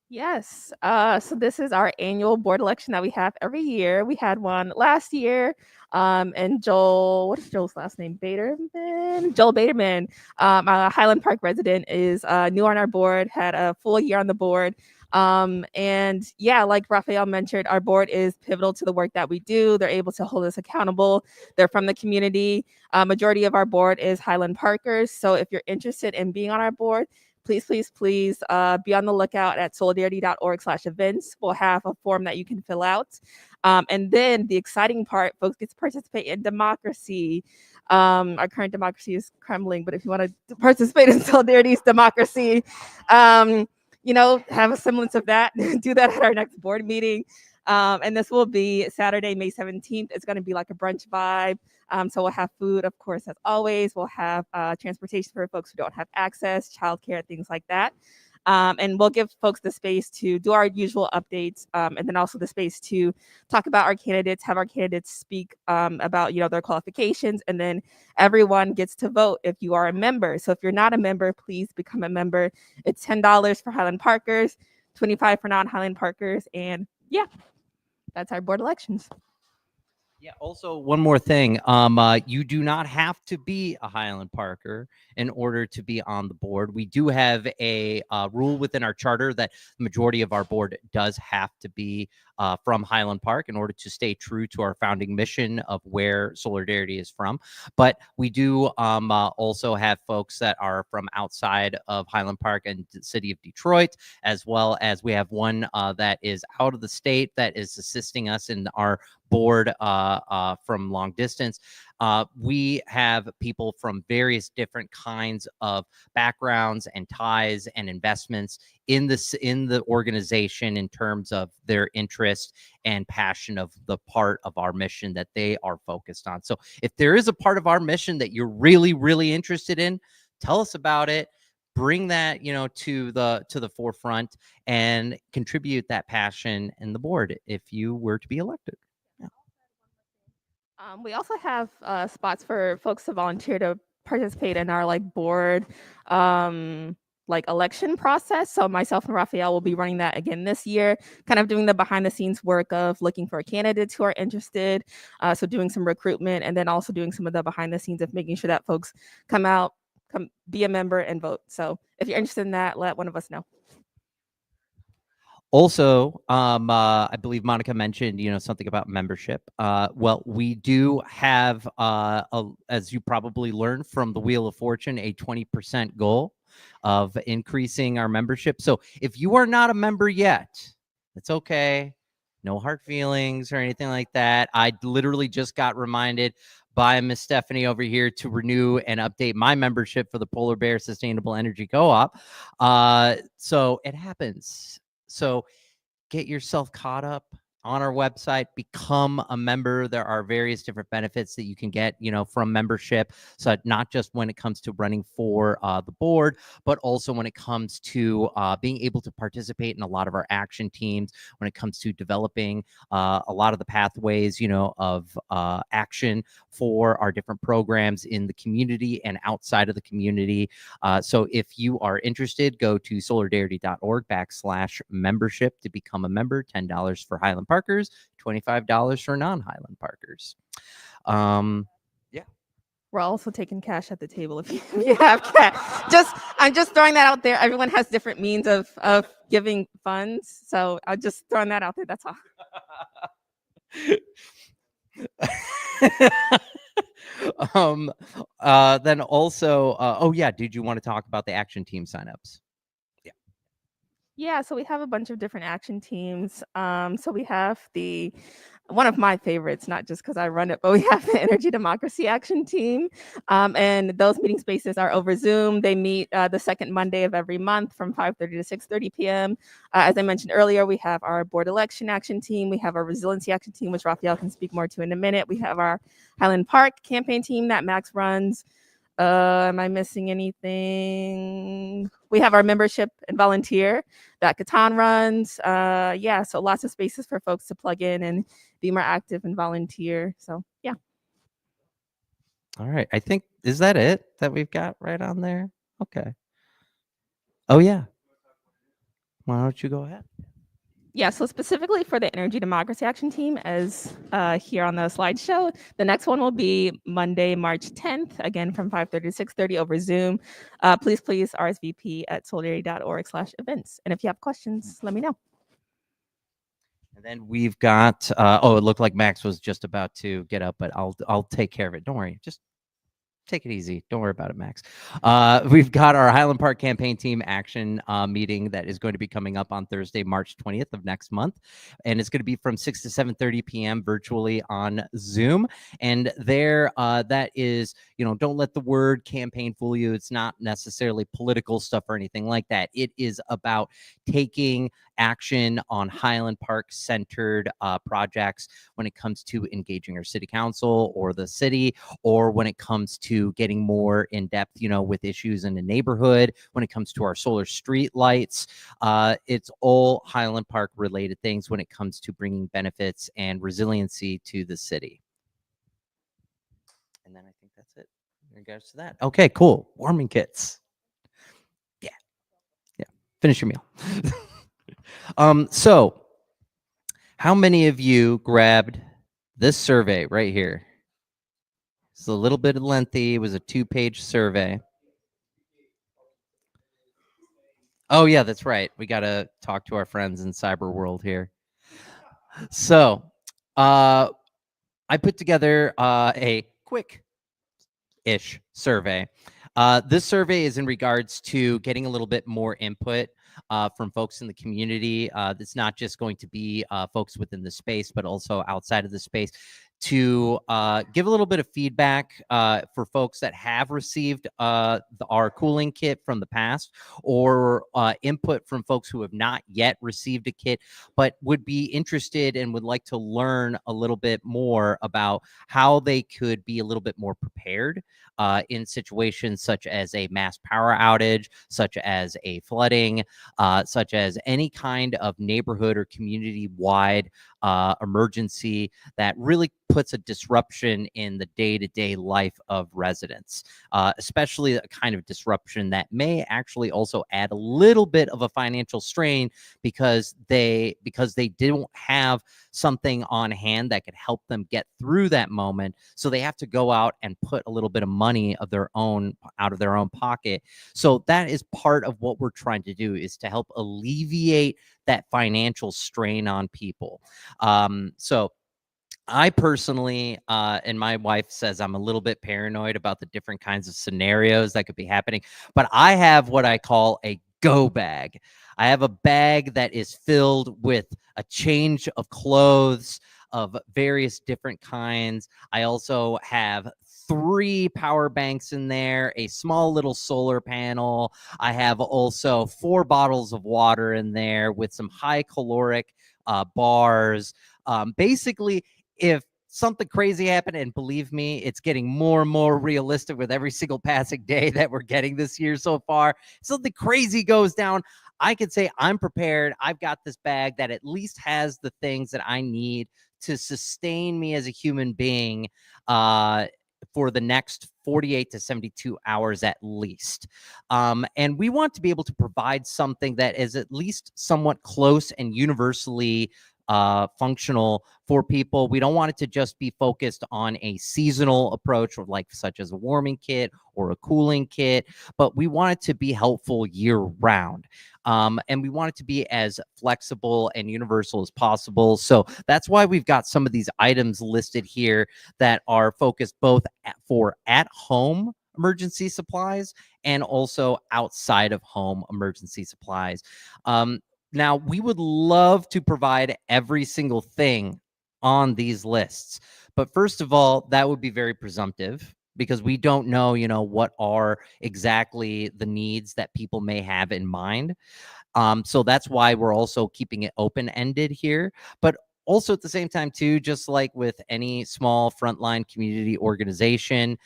Yes. So this is our annual board election that we have every year. We had one last year. And Joel, what is Joel's last name? Baderman? Joel Baderman, a Highland Park resident, is new on our board, had a full year on the board. And yeah, like Raphael mentioned, our board is pivotal to the work that we do. They're able to hold us accountable. They're from the community. Majority of our board is Highland Parkers. So if you're interested in being on our board, please be on the lookout at soulardarity.org/events. We'll have a form that you can fill out. And then the exciting part, folks get to participate in democracy. Our current democracy is crumbling, but if you want to participate in Solidarity's democracy, have a semblance of that, do that at our next board meeting. And this will be Saturday, May 17th. It's going to be like a brunch vibe. So we'll have food, of course, as always. We'll have transportation for folks who don't have access, childcare, things like that. And we'll give folks the space to do our usual updates, and then also the space to talk about our candidates, have our candidates speak about their qualifications, and then everyone gets to vote if you are a member. So if you're not a member, please become a member. It's $10 for Highland Parkers, $25 for non-Highland Parkers, and yeah, that's our board elections. Yeah. Also, one more thing. You do not have to be a Highland Parker in order to be on the board. We do have a rule within our charter that the majority of our board does have to be from Highland Park in order to stay true to our founding mission of where Soulardarity is from. But we do also have folks that are from outside of Highland Park and the city of Detroit, as well as we have one that is out of the state that is assisting us in our board from long distance. We have people from various different kinds of backgrounds and ties and investments in the organization in terms of their interest and passion of the part of our mission that they are focused on. So if there is a part of our mission that you're really, really interested in, tell us about it. Bring that, to the forefront and contribute that passion in the board if you were to be elected. We also have spots for folks to volunteer to participate in our board election process. So myself and Raphael will be running that again this year, kind of doing the behind the scenes work of looking for candidates who are interested. So doing some recruitment and then also doing some of the behind the scenes of making sure that folks come be a member and vote. So if you're interested in that, let one of us know. Also, I believe Monica mentioned, something about membership. Well, we do have, as you probably learned from the Wheel of Fortune, a 20% goal of increasing our membership. So if you are not a member yet, it's okay. No hard feelings or anything like that. I literally just got reminded by Miss Stephanie over here to renew and update my membership for the Polar Bear Sustainable Energy Co-op. So it happens. So get yourself caught up on our website, become a member. There are various different benefits that you can get, from membership. So not just when it comes to running for the board, but also when it comes to being able to participate in a lot of our action teams, when it comes to developing a lot of the pathways, of action for our different programs in the community and outside of the community. So if you are interested, go to soulardarity.org/membership to become a member. $10 for Highland Parkers, $25 for non-Highland Parkers. Yeah. We're also taking cash at the table if you have cash. I'm just throwing that out there. Everyone has different means of giving funds. So I'm just throwing that out there. That's all. Then also, did you want to talk about the action team signups? Yeah, so we have a bunch of different action teams. So we have one of my favorites, not just because I run it, but we have the Energy Democracy Action Team. And those meeting spaces are over Zoom. They meet the second Monday of every month from 5:30 to 6:30 p.m. As I mentioned earlier, we have our Board Election Action Team. We have our Resiliency Action Team, which Raphael can speak more to in a minute. We have our Highland Park campaign team that Max runs. Am I missing anything? We have our membership and volunteer that Catan runs. Yeah, so lots of spaces for folks to plug in and be more active and volunteer. So yeah. All right. I think, is that it that we've got right on there? Okay. Oh, yeah. Why don't you go ahead? Yeah, so specifically for the Energy Democracy Action Team, as here on the slideshow, the next one will be Monday, March 10th, again from 5:30 to 6:30 over Zoom. Please RSVP at solidarity.org/events. And if you have questions, let me know. And then we've got, oh, it looked like Max was just about to get up, but I'll take care of it. Don't worry. Just take it easy. Don't worry about it, Max. We've got our Highland Park campaign team action meeting that is going to be coming up on Thursday, March 20th of next month. And it's going to be from 6 to 7:30 p.m. virtually on Zoom. And there, that is, don't let the word campaign fool you. It's not necessarily political stuff or anything like that. It is about taking action on Highland Park centered projects when it comes to engaging our city council or the city, or when it comes to getting more in depth, with issues in the neighborhood, when it comes to our solar street lights. It's all Highland Park related things when it comes to bringing benefits and resiliency to the city. And then I think that's it in regards to that. Okay, cool. Warming kits. Yeah. Finish your meal. So how many of you grabbed this survey right here? It's a little bit lengthy. It was a 2-page survey. Oh yeah, that's right. We got to talk to our friends in cyber world here. So, I put together a quick-ish survey. This survey is in regards to getting a little bit more input from folks in the community. It's not just going to be folks within the space, but also outside of the space, to give a little bit of feedback for folks that have received our cooling kit from the past, or input from folks who have not yet received a kit, but would be interested and would like to learn a little bit more about how they could be a little bit more prepared in situations such as a mass power outage, such as a flooding, such as any kind of neighborhood or community-wide emergency that really puts a disruption in the day-to-day life of residents, especially a kind of disruption that may actually also add a little bit of a financial strain because they don't have something on hand that could help them get through that moment. So they have to go out and put a little bit of money of their own out of their own pocket. So that is part of what we're trying to do, is to help alleviate that financial strain on people. So I personally, and my wife says I'm a little bit paranoid about the different kinds of scenarios that could be happening, but I have what I call a go bag. I have a bag that is filled with a change of clothes of various different kinds. I also have 3 power banks in there, a small little solar panel. I have also 4 bottles of water in there with some high caloric bars. Basically, if something crazy happened, and believe me, it's getting more and more realistic with every single passing day that we're getting this year so far, something crazy goes down, I could say I'm prepared. I've got this bag that at least has the things that I need to sustain me as a human being for the next 48 to 72 hours at least. And we want to be able to provide something that is at least somewhat close and universally functional for people. We don't want it to just be focused on a seasonal approach, or like such as a warming kit or a cooling kit, but we want it to be helpful year round. And we want it to be as flexible and universal as possible. So that's why we've got some of these items listed here that are focused both for at home emergency supplies and also outside of home emergency supplies. Now, we would love to provide every single thing on these lists. But first of all, that would be very presumptive because we don't know, what are exactly the needs that people may have in mind. So that's why we're also keeping it open-ended here. But also at the same time, too, just like with any small frontline community organization,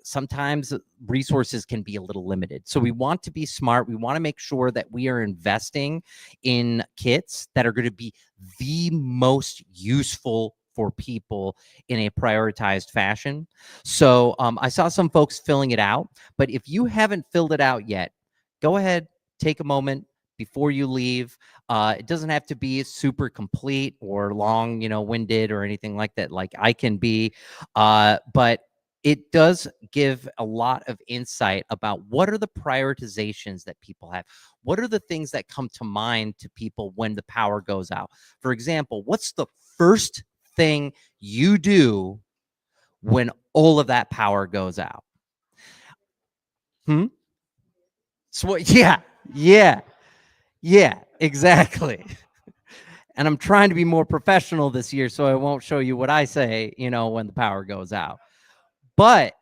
sometimes resources can be a little limited. So we want to be smart. We want to make sure that we are investing in kits that are going to be the most useful for people in a prioritized fashion. So I saw some folks filling it out, but if you haven't filled it out yet, go ahead, take a moment before you leave. It doesn't have to be super complete or long, winded or anything like that, like I can be. But it does give a lot of insight about what are the prioritizations that people have. What are the things that come to mind to people when the power goes out? For example, what's the first thing you do when all of that power goes out? So, yeah, exactly. And I'm trying to be more professional this year, so I won't show you what I say, when the power goes out. But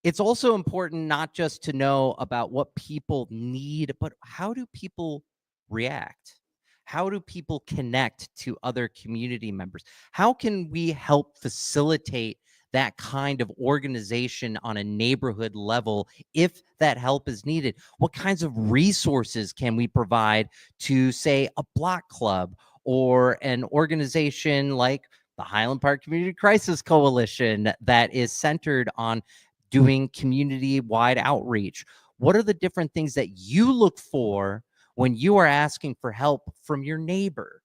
it's also important not just to know about what people need, but how do people react? How do people connect to other community members? How can we help facilitate that kind of organization on a neighborhood level if that help is needed? What kinds of resources can we provide to, say, a block club or an organization like the Highland Park Community Crisis Coalition that is centered on doing community-wide outreach? What are the different things that you look for when you are asking for help from your neighbor?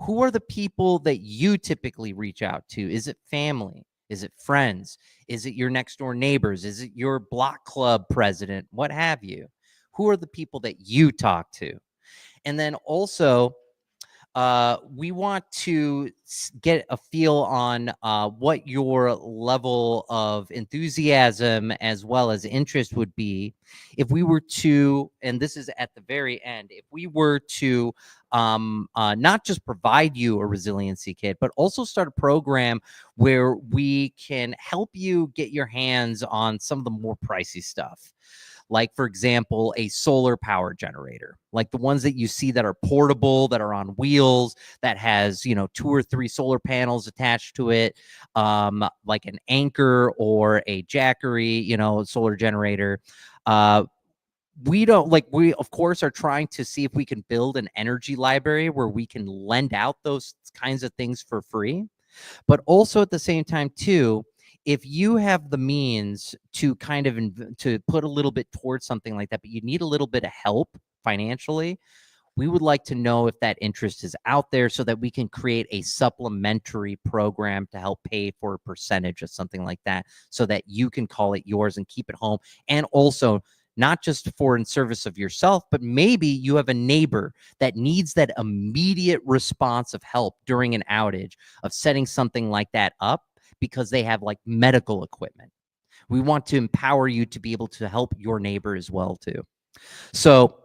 Who are the people that you typically reach out to? Is it family? Is it friends? Is it your next door neighbors? Is it your block club president? What have you? Who are the people that you talk to? And then also, we want to get a feel on what your level of enthusiasm as well as interest would be if we were to, and this is at the very end, if we were to not just provide you a resiliency kit, but also start a program where we can help you get your hands on some of the more pricey stuff. Like, for example, a solar power generator, like the ones that you see that are portable, that are on wheels, that has, 2 or 3 solar panels attached to it, like an Anchor or a Jackery, solar generator. We of course are trying to see if we can build an energy library where we can lend out those kinds of things for free. But also at the same time, too, if you have the means to kind of to put a little bit towards something like that, but you need a little bit of help financially, we would like to know if that interest is out there so that we can create a supplementary program to help pay for a percentage of something like that so that you can call it yours and keep it home. And also, not just for in service of yourself, but maybe you have a neighbor that needs that immediate response of help during an outage of setting something like that up because they have like medical equipment. We want to empower you to be able to help your neighbor as well, too. So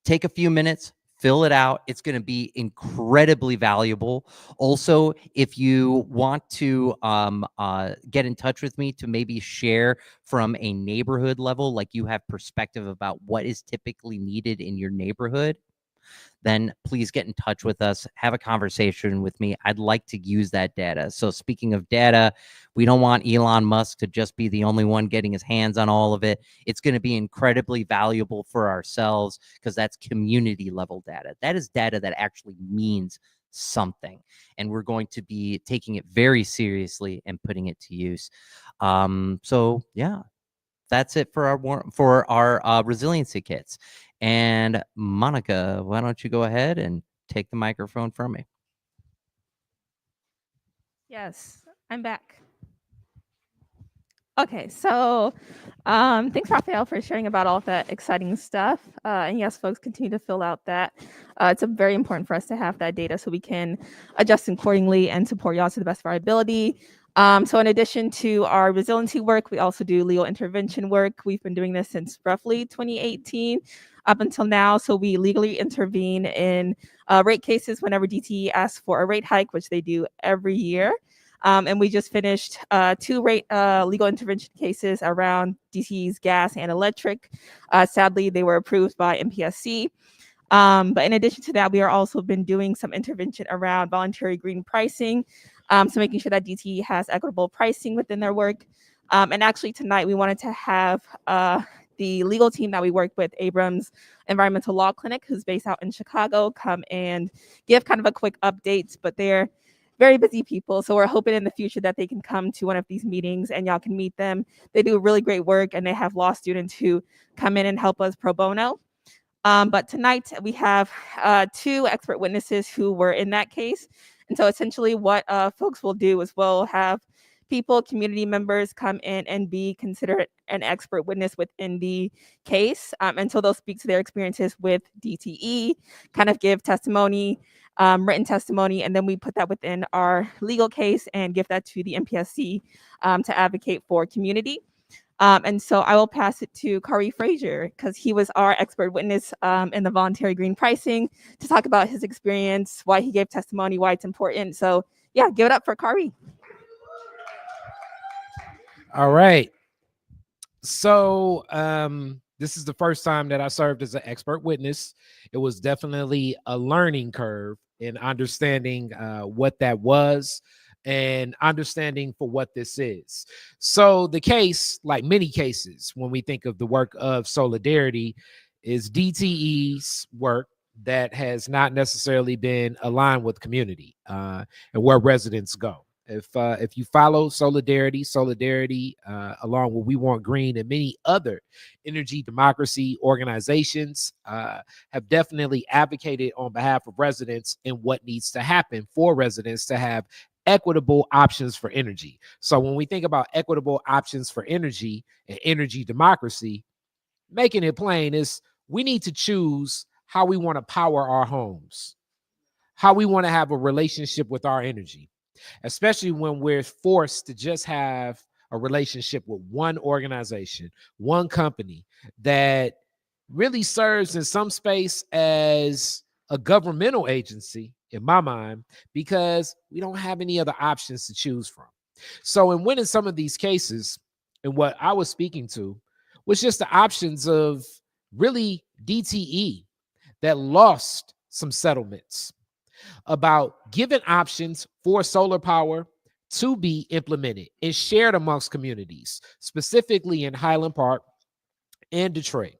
take a few minutes, fill it out. It's going to be incredibly valuable. Also, if you want to get in touch with me to maybe share from a neighborhood level, like you have perspective about what is typically needed in your neighborhood, then please get in touch with us, have a conversation with me. I'd like to use that data. So speaking of data, we don't want Elon Musk to just be the only one getting his hands on all of it. It's going to be incredibly valuable for ourselves because that's community level data. That is data that actually means something. And we're going to be taking it very seriously and putting it to use. So yeah, that's it for our resiliency kits. And Monica, why don't you go ahead and take the microphone from me? Yes, I'm back. Okay, so thanks, Raphael, for sharing about all of that exciting stuff. And yes, folks, continue to fill out that. It's very important for us to have that data so we can adjust accordingly and support y'all to the best of our ability. So in addition to our resiliency work, we also do legal intervention work. We've been doing this since roughly 2018 up until now. So we legally intervene in rate cases whenever DTE asks for a rate hike, which they do every year. And we just finished 2 rate legal intervention cases around DTE's gas and electric. Sadly, they were approved by MPSC. But in addition to that, we are also been doing some intervention around voluntary green pricing. So making sure that DTE has equitable pricing within their work. And actually tonight we wanted to have the legal team that we work with, Abrams Environmental Law Clinic, who's based out in Chicago, come and give kind of a quick update, but they're very busy people. So we're hoping in the future that they can come to one of these meetings and y'all can meet them. They do really great work and they have law students who come in and help us pro bono. But tonight we have 2 expert witnesses who were in that case. And so essentially what folks will do is we'll have people, community members come in and be considered an expert witness within the case. And so they'll speak to their experiences with DTE, kind of give testimony, written testimony, and then we put that within our legal case and give that to the MPSC to advocate for community. And so I will pass it to Kari Frazier because he was our expert witness in the voluntary green pricing to talk about his experience, why he gave testimony, why it's important. So yeah, give it up for Kari. All right. So this is the first time that I served as an expert witness. It was definitely a learning curve in understanding what that was and understanding for what this is. So the case, like many cases, when we think of the work of Soulardarity, is DTE's work that has not necessarily been aligned with community and where residents go. If you follow Soulardarity, along with We Want Green and many other energy democracy organizations, have definitely advocated on behalf of residents in what needs to happen for residents to have equitable options for energy. So when we think about equitable options for energy and energy democracy, making it plain is we need to choose how we want to power our homes, how we want to have a relationship with our energy, especially when we're forced to just have a relationship with one organization, one company that really serves in some space as a governmental agency, in my mind, because we don't have any other options to choose from. So in winning some of these cases, and what I was speaking to was just the options of really DTE that lost some settlements about giving options for solar power to be implemented and shared amongst communities, specifically in Highland Park and Detroit.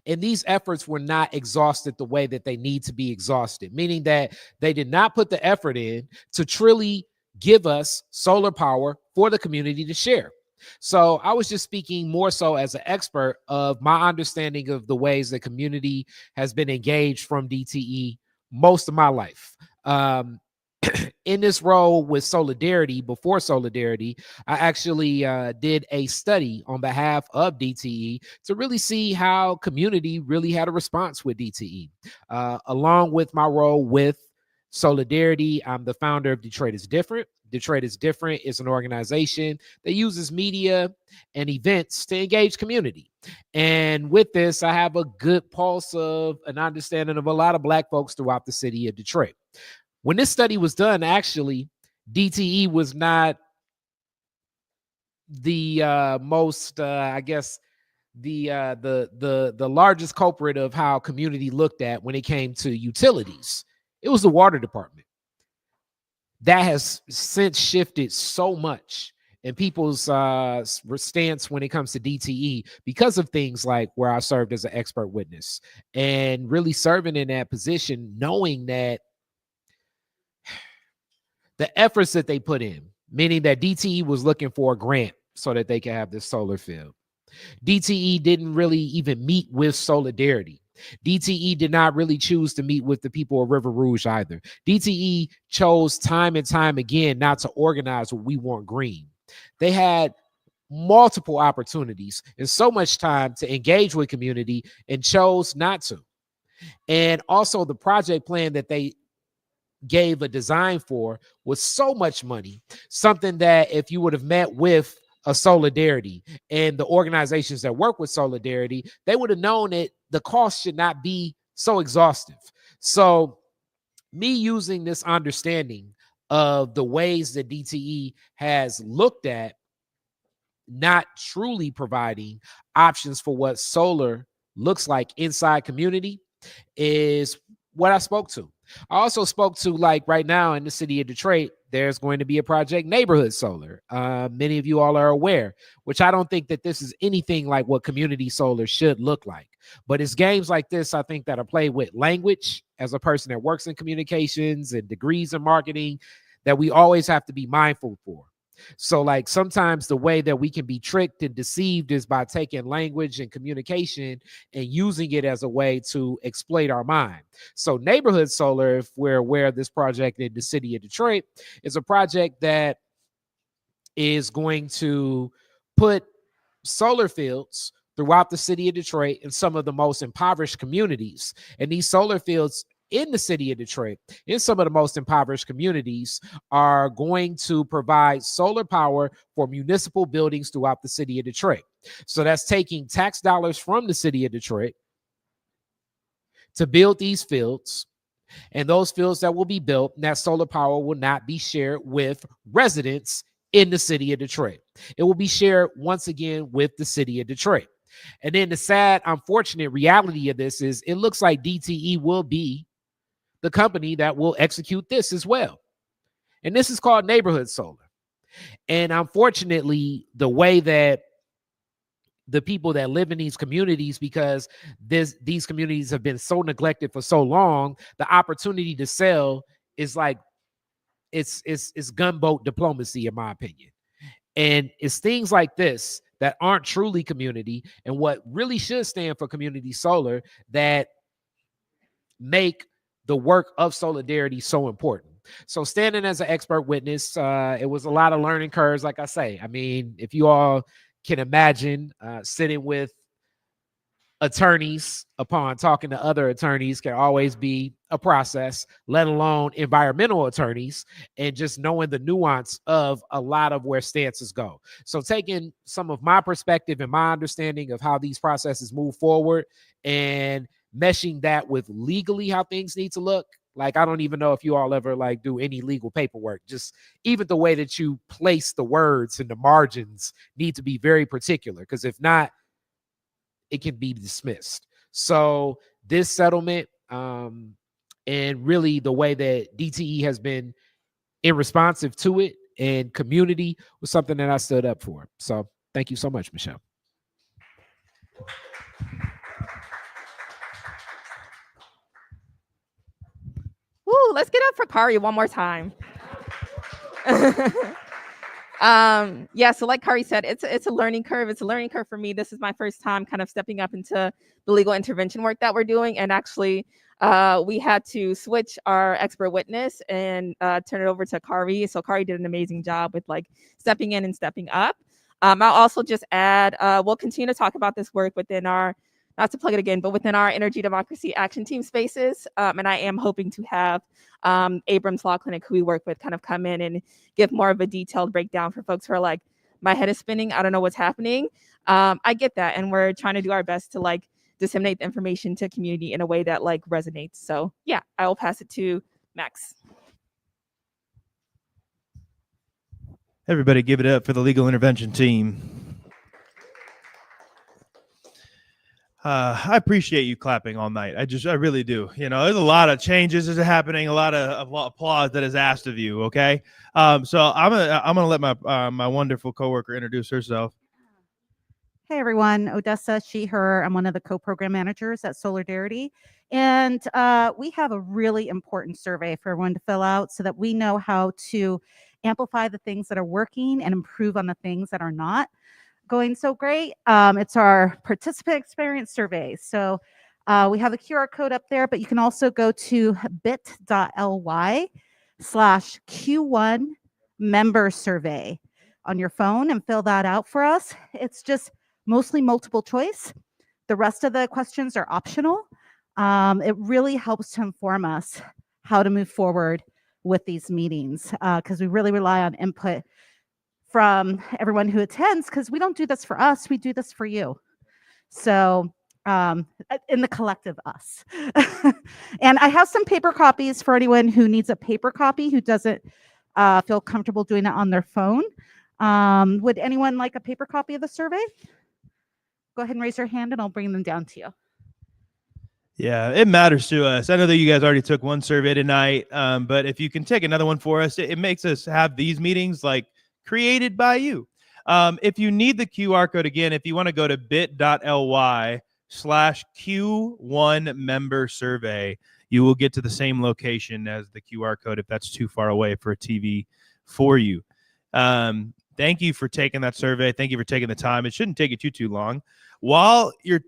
And these efforts were not exhausted the way that they need to be exhausted, meaning that they did not put the effort in to truly give us solar power for the community to share. So I was just speaking more so as an expert of my understanding of the ways the community has been engaged from DTE most of my life. In this role with Soulardarity, before Soulardarity, I actually did a study on behalf of DTE to really see how community really had a response with DTE. Along with my role with Soulardarity, I'm the founder of Detroit is Different. Detroit is Different is an organization that uses media and events to engage community. And with this, I have a good pulse of an understanding of a lot of Black folks throughout the city of Detroit. When this study was done, actually, DTE was not the most, I guess, the largest culprit of how community looked at when it came to utilities. It was the water department. That has since shifted so much in people's stance when it comes to DTE because of things like where I served as an expert witness and really serving in that position, knowing that the efforts that they put in, meaning that DTE was looking for a grant so that they could have this solar field. DTE didn't really even meet with Soulardarity. DTE did not really choose to meet with the people of River Rouge either. DTE chose time and time again not to organize what We Want Green. They had multiple opportunities and so much time to engage with community and chose not to. And also the project plan that they gave a design for was so much money, something that if you would have met with a Soulardarity and the organizations that work with Soulardarity, they would have known that the cost should not be so exhaustive. So me using this understanding of the ways that DTE has looked at not truly providing options for what solar looks like inside community is what I spoke to. I also spoke to, like, right now in the city of Detroit, there's going to be a project, Neighborhood Solar. Many of you all are aware, which I don't think that this is anything like what community solar should look like. But it's games like this, I think, that are played with language as a person that works in communications and degrees in marketing that we always have to be mindful for. So, like, sometimes the way that we can be tricked and deceived is by taking language and communication and using it as a way to exploit our mind. So Neighborhood Solar, if we're aware of this project in the city of Detroit, is a project that is going to put solar fields throughout the city of Detroit in some of the most impoverished communities. And these solar fields in the city of Detroit, in some of the most impoverished communities, are going to provide solar power for municipal buildings throughout the city of Detroit. So that's taking tax dollars from the city of Detroit to build these fields. And those fields that will be built, that solar power will not be shared with residents in the city of Detroit. It will be shared once again with the city of Detroit. And then the sad, unfortunate reality of this is it looks like DTE will be the company that will execute this as well. And this is called Neighborhood Solar. And unfortunately, the way that the people that live in these communities, because these communities have been so neglected for so long, the opportunity to sell is like it's gunboat diplomacy, in my opinion. And it's things like this that aren't truly community and what really should stand for community solar that make the work of Soulardarity so important. So standing as an expert witness, it was a lot of learning curves, like I say. I mean, if you all can imagine sitting with attorneys upon talking to other attorneys can always be a process, let alone environmental attorneys, and just knowing the nuance of a lot of where stances go. So taking some of my perspective and my understanding of how these processes move forward and meshing that with legally how things need to look. Like, I don't even know if you all ever like do any legal paperwork. Just even the way that you place the words and the margins need to be very particular, because if not, it can be dismissed. So this settlement and really the way that DTE has been irresponsive to it and community was something that I stood up for. So thank you so much, Michelle. Woo, let's get up for Kari one more time. Yeah, so like Kari said, it's a learning curve. It's a learning curve for me. This is my first time kind of stepping up into the legal intervention work that we're doing. And actually, we had to switch our expert witness and turn it over to Kari. So Kari did an amazing job with like stepping in and stepping up. I'll also just add, we'll continue to talk about this work within our, not to plug it again, but within our Energy Democracy Action Team spaces. And I am hoping to have Abrams Law Clinic, who we work with, kind of come in and give more of a detailed breakdown for folks who are like, my head is spinning, I don't know what's happening. I get that. And we're trying to do our best to like disseminate the information to community in a way that like resonates. So yeah, I will pass it to Max. Everybody give it up for the legal intervention team. I appreciate you clapping all night. I really do. You know, there's a lot of changes that are happening, a lot of applause that is asked of you. Okay, so I'm gonna let my wonderful coworker introduce herself. Hey everyone, Odessa, she, her. I'm one of the co-program managers at Soulardarity. And we have a really important survey for everyone to fill out so that we know how to amplify the things that are working and improve on the things that are not going so great. It's our participant experience survey. So we have a QR code up there, but you can also go to bit.ly/Q1 member survey on your phone and fill that out for us. It's just mostly multiple choice. The rest of the questions are optional. It really helps to inform us how to move forward with these meetings, because we really rely on input from everyone who attends, because we don't do this for us, we do this for you. So in the collective us. And I have some paper copies for anyone who needs a paper copy, who doesn't feel comfortable doing it on their phone. Would anyone like a paper copy of the survey? Go ahead and raise your hand and I'll bring them down to you. Yeah, it matters to us. I know that you guys already took one survey tonight, but if you can take another one for us, it makes us have these meetings like created by you. If you need the QR code again, if you want to go to bit.ly/Q1 member survey, you will get to the same location as the QR code if that's too far away for a TV for you. Thank you for taking that survey. Thank you for taking the time. It shouldn't take you too long. While you're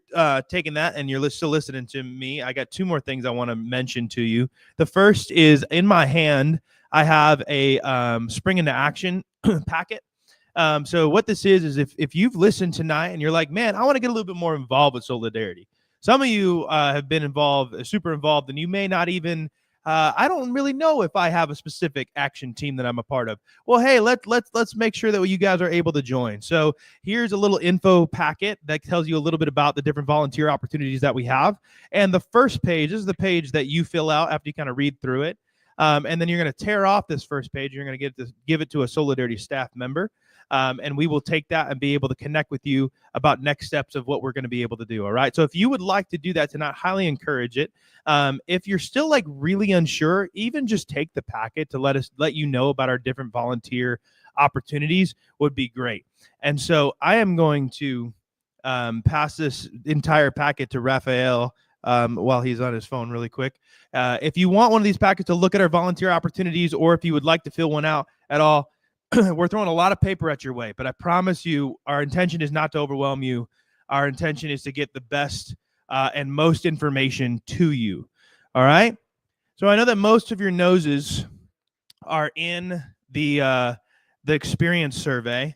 taking that and you're still listening to me, I got two more things I want to mention to you. The first is, in my hand, I have a Spring into Action packet. So what this is if you've listened tonight and you're like, man, I want to get a little bit more involved with Soulardarity. Some of you have been involved, super involved, and you may not even I don't really know if I have a specific action team that I'm a part of. Well, hey, let's make sure that you guys are able to join. So here's a little info packet that tells you a little bit about the different volunteer opportunities that we have. And the first page is the page that you fill out after you kind of read through it. And then you're going to tear off this first page. You're going to give it to a Soulardarity staff member. And we will take that and be able to connect with you about next steps of what we're going to be able to do. All right. So if you would like to do that tonight, highly encourage it. If you're still like really unsure, even just take the packet to let you know about our different volunteer opportunities would be great. And so I am going to pass this entire packet to Raphael while he's on his phone really quick. If you want one of these packets to look at our volunteer opportunities, or if you would like to fill one out at all, we're throwing a lot of paper at your way, but I promise you our intention is not to overwhelm you. Our intention is to get the best and most information to you. All right. So I know that most of your noses are in the experience survey.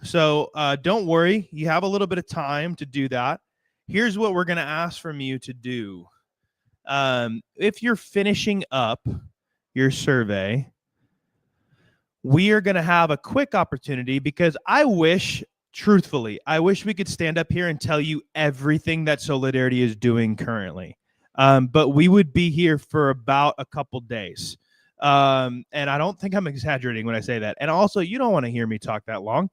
So don't worry. You have a little bit of time to do that. Here's what we're going to ask from you to do. If you're finishing up your survey, we are going to have a quick opportunity, because truthfully, I wish we could stand up here and tell you everything that Soulardarity is doing currently. But we would be here for about a couple days. And I don't think I'm exaggerating when I say that. And also, you don't want to hear me talk that long.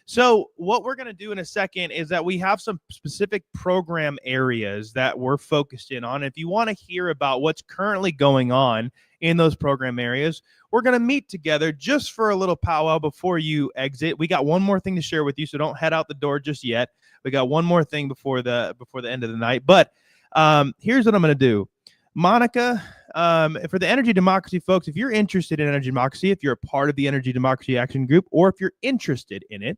So what we're going to do in a second is that we have some specific program areas that we're focused in on. If you want to hear about what's currently going on in those program areas, we're going to meet together just for a little powwow before you exit. We got one more thing to share with you, so don't head out the door just yet. We got one more thing before the end of the night. But here's what I'm going to do. Monica, for the Energy Democracy folks, if you're interested in Energy Democracy, if you're a part of the Energy Democracy Action Group, or if you're interested in it,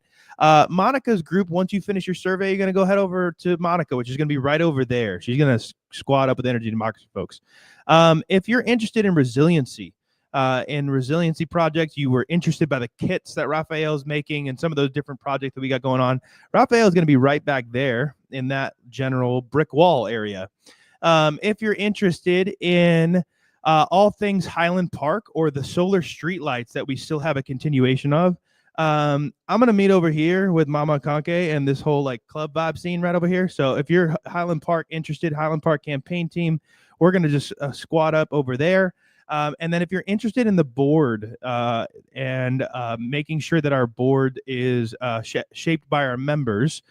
Monica's group, once you finish your survey, you're going to go head over to Monica, which is going to be right over there. She's going to squad up with Energy Democracy folks. If you're interested in resiliency projects, you were interested by the kits that Raphael's making and some of those different projects that we got going on, Raphael's going to be right back there in that general brick wall area. If you're interested in all things Highland Park or the solar streetlights that we still have a continuation of, I'm going to meet over here with Mama Conke and this whole like club vibe scene right over here. So if you're Highland Park interested, Highland Park campaign team, we're going to just squad up over there. And then if you're interested in the board and making sure that our board is shaped by our members,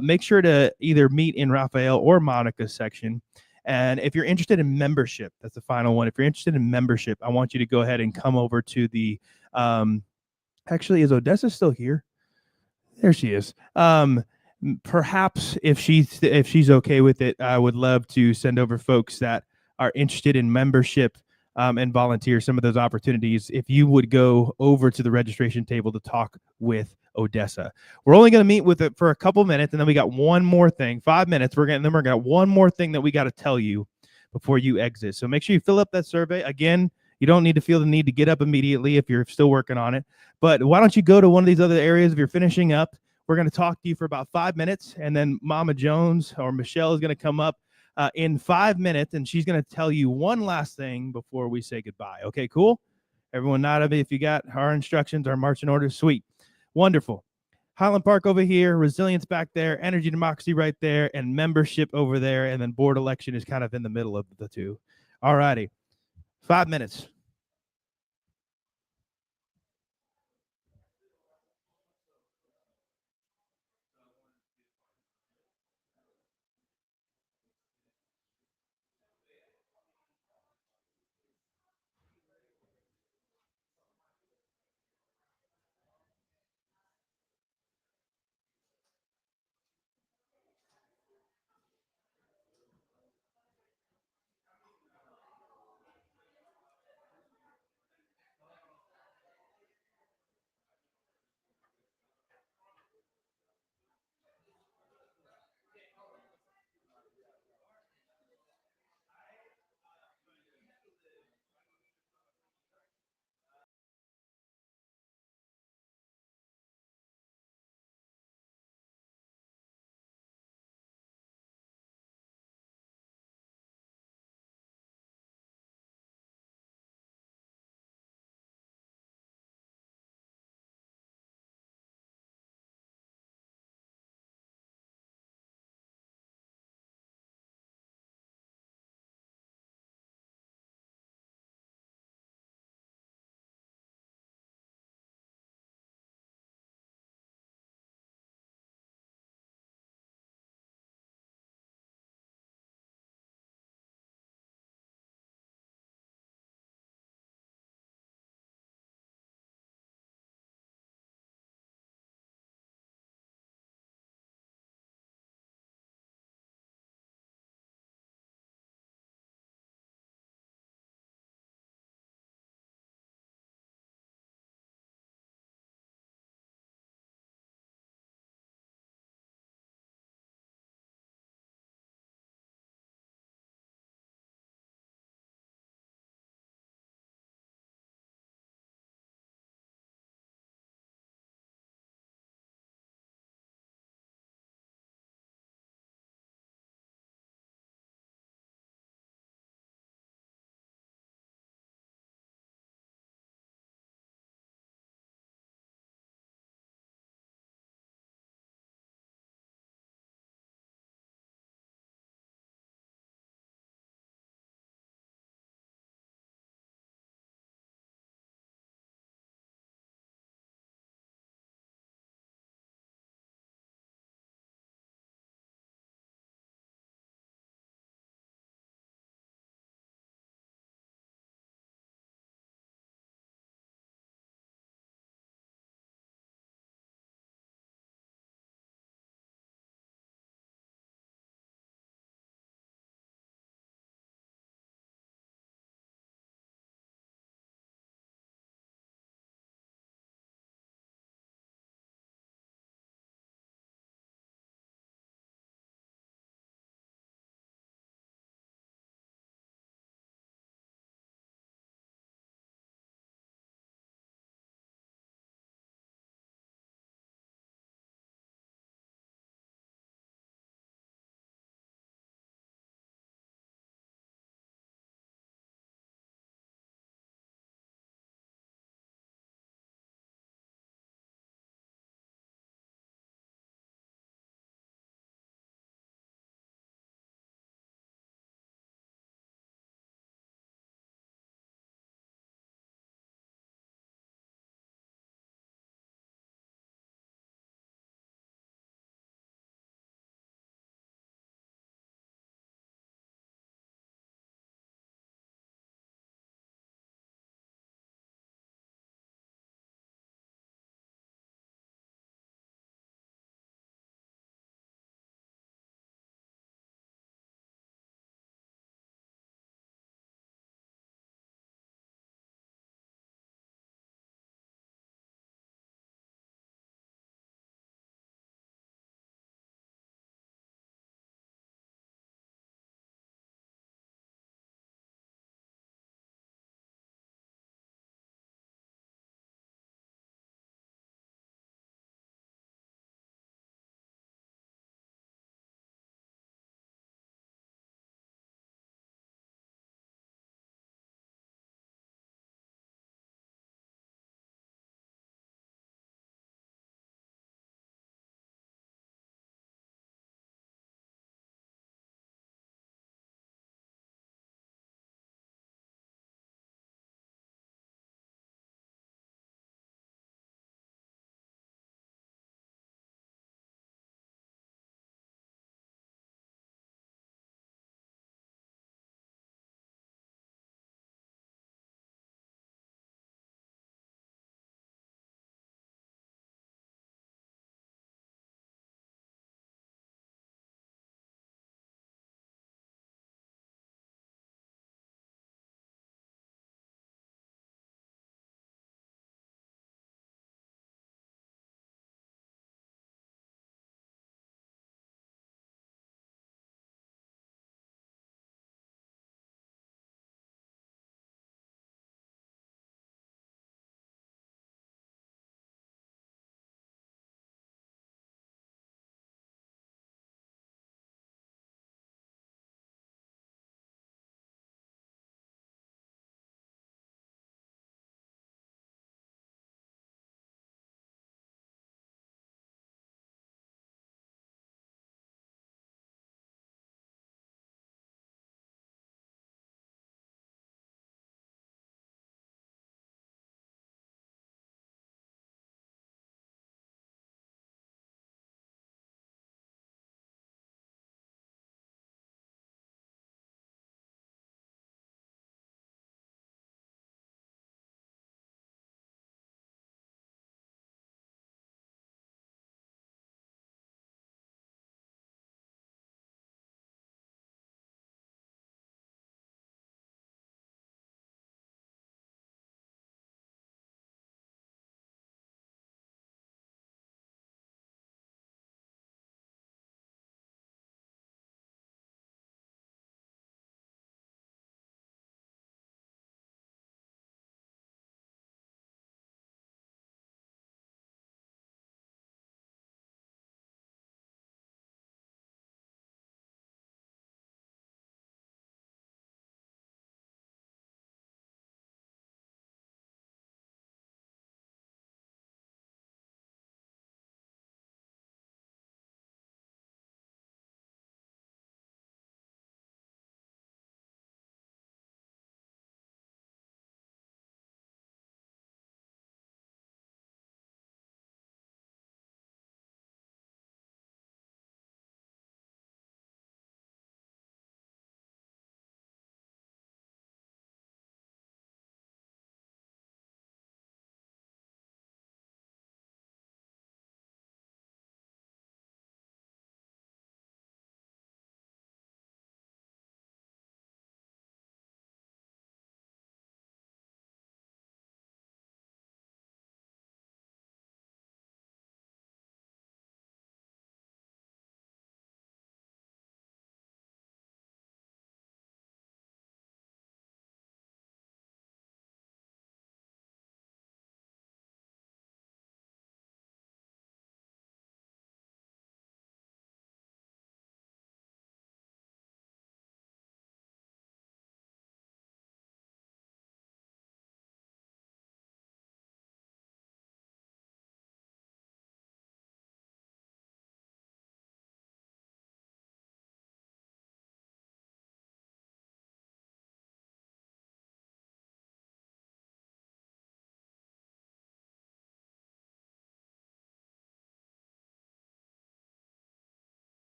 make sure to either meet in Raphael or Monica's section. And if you're interested in membership, that's the final one. If you're interested in membership, I want you to go ahead and come over to the actually, is Odessa still here? There she is. Perhaps if she's okay with it, I would love to send over folks that are interested in membership and volunteer some of those opportunities. If you would go over to the registration table to talk with Odessa. We're only going to meet with it for a couple minutes, and then we got one more thing, 5 minutes. We're going to one more thing that we got to tell you before you exit. So make sure you fill up that survey. Again, you don't need to feel the need to get up immediately if you're still working on it. But why don't you go to one of these other areas if you're finishing up? We're going to talk to you for about 5 minutes, and then Mama Jones or Michelle is going to come up in 5 minutes, and she's going to tell you one last thing before we say goodbye. Okay, cool? Everyone nod at me if you got our instructions, our marching orders. Sweet. Wonderful. Highland Park over here, resilience back there, energy democracy right there, and membership over there, and then board election is kind of in the middle of the two. All righty. 5 minutes.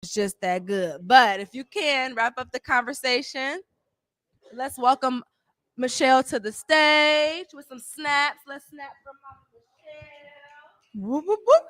It's just that good. But if you can wrap up the conversation, let's welcome Michelle to the stage with some snaps. Let's snap from Mama Michelle. Whoop, whoop, whoop.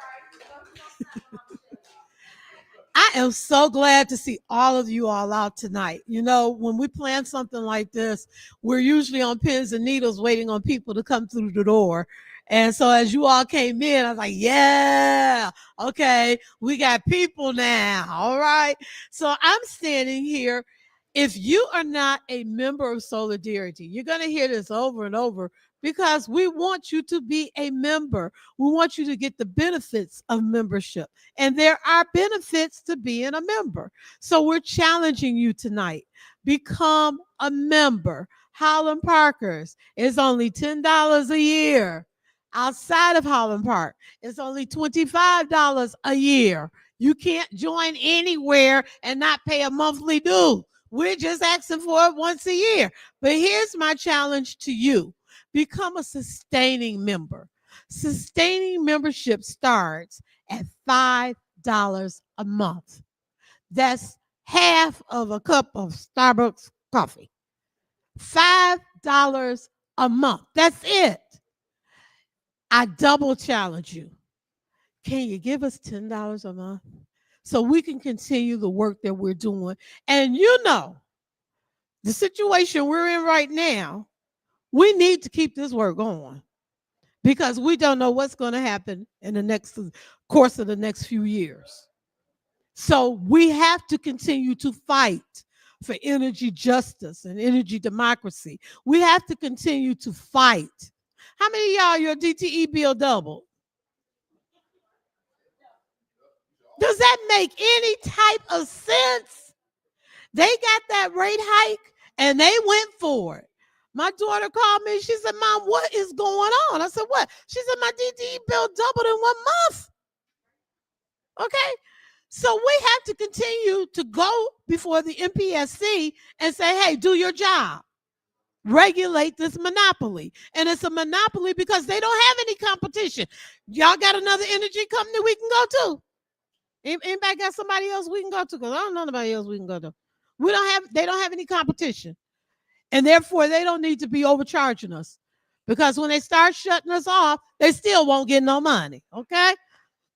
I am so glad to see all of you all out tonight. You know, when we plan something like this, we're usually on pins and needles waiting on people to come through the door. And so as you all came in, I was like, yeah, okay, we got people now. All right. So I'm standing here. If you are not a member of Soulardarity, you're going to hear this over and over because we want you to be a member. We want you to get the benefits of membership. And there are benefits to being a member. So we're challenging you tonight. Become a member. Highland Parkers is only $10 a year. Outside of Highland Park, it's only $25 a year. You can't join anywhere and not pay a monthly due. We're just asking for it once a year. But here's my challenge to you. Become a sustaining member. Sustaining membership starts at $5 a month. That's half of a cup of Starbucks coffee. $5 a month. That's it. I double challenge you. Can you give us $10 a month so we can continue the work that we're doing? And you know, the situation we're in right now, we need to keep this work going because we don't know what's going to happen in the next course of the next few years. So we have to continue to fight for energy justice and energy democracy. We have to continue to fight. How many of y'all, your DTE bill doubled? Does that make any type of sense? They got that rate hike and they went for it. My daughter called me. She said, Mom, what is going on? I said, what? She said, my DTE bill doubled in 1 month. Okay. So we have to continue to go before the MPSC and say, hey, do your job. Regulate this monopoly. And it's a monopoly because they don't have any competition. Y'all got another energy company we can go to? Anybody got somebody else we can go to? Because I don't know nobody else we can go to. They don't have any competition. And therefore, they don't need to be overcharging us. Because when they start shutting us off, they still won't get no money. Okay?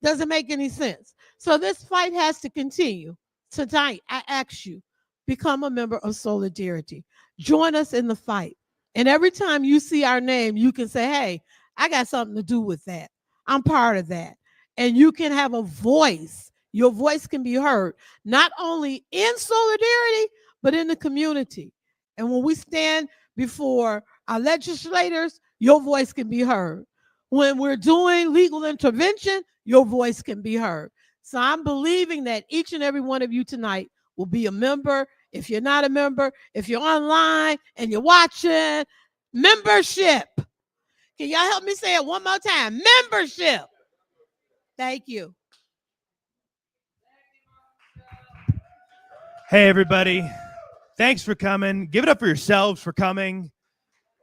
Doesn't make any sense. So this fight has to continue. Tonight, I ask you, become a member of Soulardarity. Join us in the fight. And every time you see our name, you can say, hey, I got something to do with that. I'm part of that. And you can have a voice. Your voice can be heard, not only in Soulardarity, but in the community. And when we stand before our legislators, your voice can be heard. When we're doing legal intervention, your voice can be heard. So I'm believing that each and every one of you tonight will be a member. If you're not a member, if you're online and you're watching, membership. Can y'all help me say it one more time? Membership. Thank you. Hey, everybody. Thanks for coming. Give it up for yourselves for coming.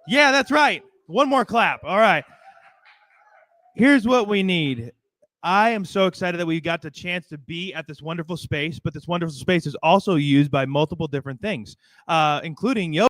Yeah, that's right. One more clap. All right. Here's what we need. I am so excited that we got the chance to be at this wonderful space, but this wonderful space is also used by multiple different things, including yoga.